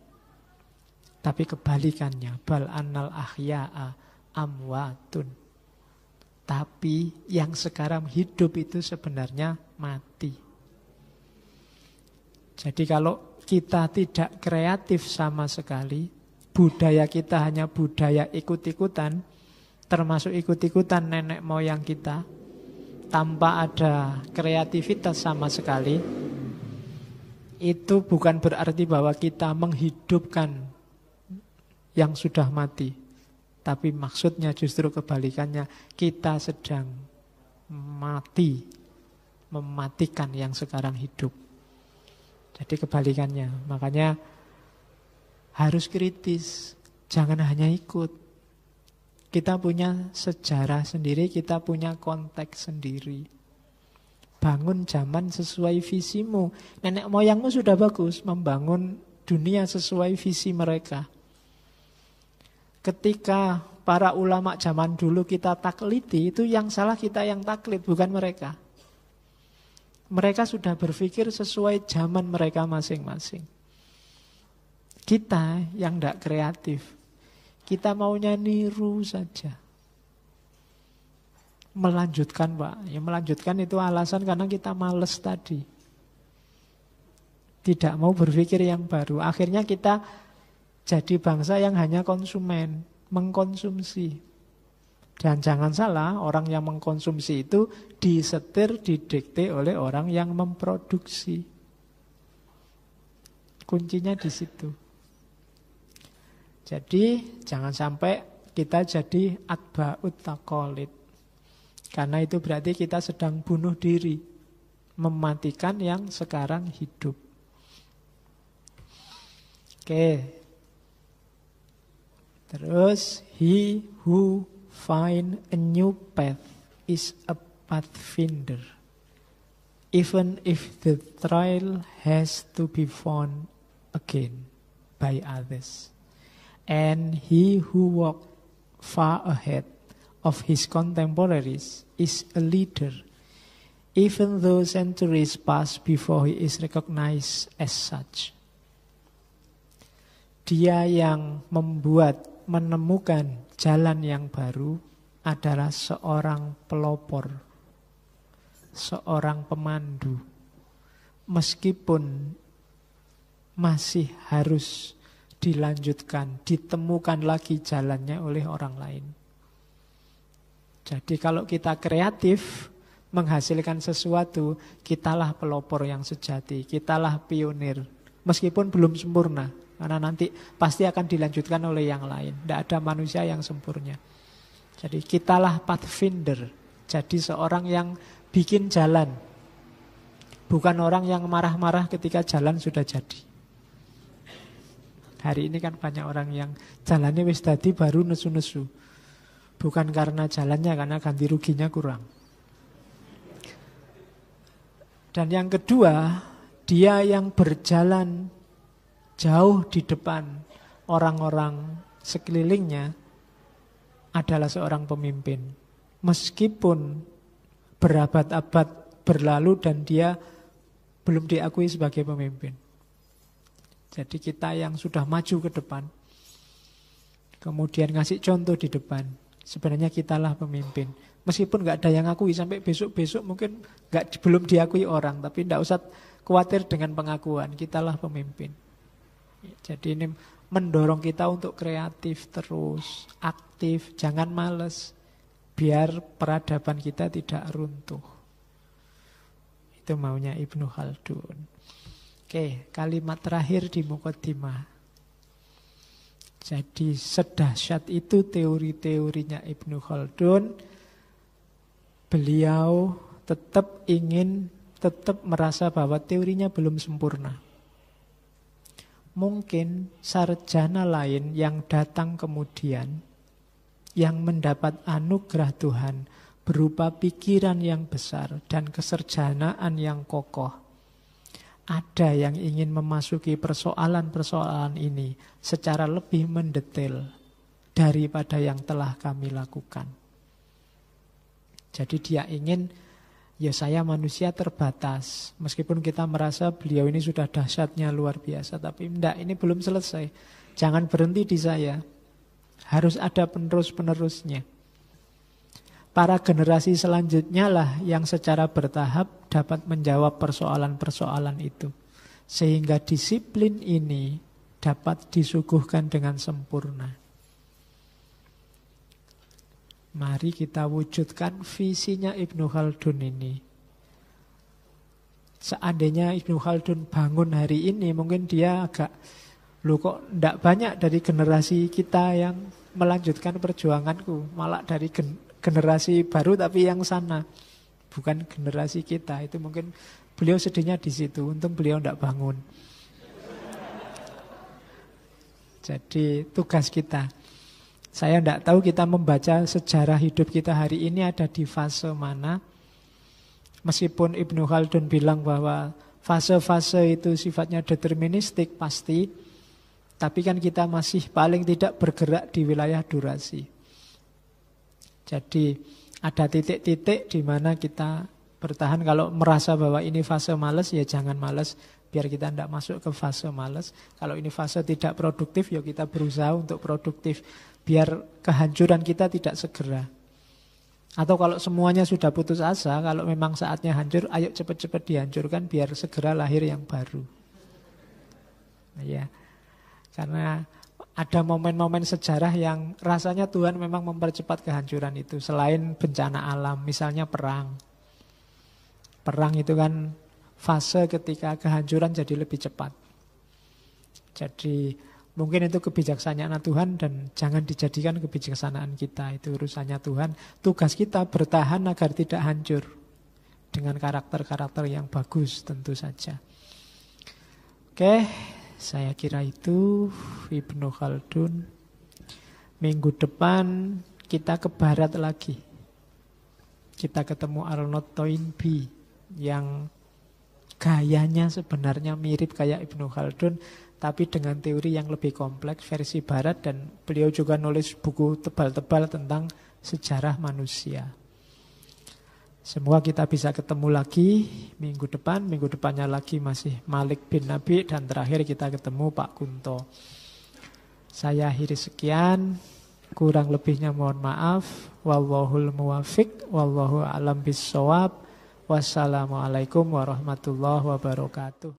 Tapi kebalikannya, bal annal ahya'a amwatun. Tapi yang sekarang hidup itu sebenarnya mati. Jadi kalau kita tidak kreatif sama sekali, budaya kita hanya budaya ikut-ikutan, termasuk ikut-ikutan nenek moyang kita, tanpa ada kreativitas sama sekali, itu bukan berarti bahwa kita menghidupkan yang sudah mati. Tapi maksudnya justru kebalikannya, kita sedang mati, mematikan yang sekarang hidup. Jadi kebalikannya, makanya harus kritis, jangan hanya ikut. Kita punya sejarah sendiri, kita punya konteks sendiri. Bangun zaman sesuai visimu. Nenek moyangmu sudah bagus membangun dunia sesuai visi mereka. Ketika para ulama zaman dulu kita taklidi, itu yang salah kita yang taklid, bukan mereka. Mereka sudah berpikir sesuai zaman mereka masing-masing. Kita yang tidak kreatif, kita maunya niru saja. Melanjutkan Pak, ya melanjutkan itu alasan karena kita males tadi. Tidak mau berpikir yang baru. Akhirnya kita jadi bangsa yang hanya konsumen, mengkonsumsi. Dan jangan salah, orang yang mengkonsumsi itu disetir, didikte oleh orang yang memproduksi. Kuncinya di situ. Jadi jangan sampai kita jadi atba'ut taqalid. Karena itu berarti kita sedang bunuh diri, mematikan yang sekarang hidup. Oke. Terus, he who find a new path is a pathfinder, even if the trail has to be found again. by others. And he who walks far ahead of his contemporaries is a leader, even though centuries pass before he is recognized as such. Dia yang menemukan jalan yang baru adalah seorang pelopor, seorang pemandu, meskipun masih harus dilanjutkan, ditemukan lagi jalannya oleh orang lain. Jadi kalau kita kreatif menghasilkan sesuatu, kitalah pelopor yang sejati, kitalah pionir, meskipun belum sempurna, karena nanti pasti akan dilanjutkan oleh yang lain. Tidak ada manusia yang sempurna. Jadi kitalah pathfinder, jadi seorang yang bikin jalan, bukan orang yang marah-marah ketika jalan sudah jadi. Hari ini kan banyak orang yang jalannya wis dadi baru nesu-nesu. Bukan karena jalannya, karena ganti ruginya kurang. Dan yang kedua, dia yang berjalan jauh di depan orang-orang sekelilingnya adalah seorang pemimpin. Meskipun berabad-abad berlalu dan dia belum diakui sebagai pemimpin. Jadi kita yang sudah maju ke depan, kemudian ngasih contoh di depan, sebenarnya kitalah pemimpin. Meskipun nggak ada yang akui, sampai besok-besok mungkin belum diakui orang, tapi tidak usah khawatir dengan pengakuan, kitalah pemimpin. Jadi ini mendorong kita untuk kreatif terus, aktif, jangan males, biar peradaban kita tidak runtuh. Itu maunya Ibnu Khaldun. Oke, kalimat terakhir di Muqaddimah. Jadi sedahsyat itu teori-teorinya Ibnu Khaldun. Beliau tetap merasa bahwa teorinya belum sempurna. Mungkin sarjana lain yang datang kemudian, yang mendapat anugerah Tuhan berupa pikiran yang besar dan keserjanaan yang kokoh, ada yang ingin memasuki persoalan-persoalan ini secara lebih mendetail daripada yang telah kami lakukan. Jadi dia ingin, ya saya manusia terbatas. Meskipun kita merasa beliau ini sudah dahsyatnya luar biasa, tapi enggak, ini belum selesai. Jangan berhenti di saya. Harus ada penerus-penerusnya. Para generasi selanjutnya lah yang secara bertahap dapat menjawab persoalan-persoalan itu. Sehingga disiplin ini dapat disuguhkan dengan sempurna. Mari kita wujudkan visinya Ibnu Khaldun ini. Seandainya Ibnu Khaldun bangun hari ini, mungkin dia agak, loh kok tidak banyak dari generasi kita yang melanjutkan perjuanganku, malah dari generasi baru tapi yang sana, bukan generasi kita. Itu mungkin beliau sedihnya di situ. Untung beliau tidak bangun. Jadi tugas kita, saya tidak tahu kita membaca sejarah hidup kita hari ini ada di fase mana. Meskipun Ibnu Khaldun bilang bahwa fase-fase itu sifatnya deterministik pasti, tapi kan kita masih paling tidak bergerak di wilayah durasi. Jadi ada titik-titik di mana kita bertahan. Kalau merasa bahwa ini fase malas, ya jangan malas, biar kita tidak masuk ke fase malas. Kalau ini fase tidak produktif, ya kita berusaha untuk produktif, biar kehancuran kita tidak segera. Atau kalau semuanya sudah putus asa, kalau memang saatnya hancur, ayo cepat-cepat dihancurkan biar segera lahir yang baru. Ya, karena ada momen-momen sejarah yang rasanya Tuhan memang mempercepat kehancuran itu. Selain bencana alam, misalnya perang. Perang itu kan fase ketika kehancuran jadi lebih cepat. Jadi mungkin itu kebijaksanaan Tuhan dan jangan dijadikan kebijaksanaan kita. Itu urusannya Tuhan. Tugas kita bertahan agar tidak hancur. Dengan karakter-karakter yang bagus tentu saja. Oke. Saya kira itu Ibnu Khaldun. Minggu depan kita ke barat lagi. Kita ketemu Arnold Toynbee yang Gayanya sebenarnya mirip kayak Ibnu Khaldun, tapi dengan teori yang lebih kompleks versi barat, dan beliau juga nulis buku tebal-tebal tentang sejarah manusia. Semoga kita bisa ketemu lagi minggu depannya lagi masih Malik bin Nabi, dan terakhir kita ketemu Pak Kunto. Saya akhiri sekian, kurang lebihnya mohon maaf. Wallahul muwafiq, wallahu a'lam bissawab. Wassalamualaikum warahmatullahi wabarakatuh.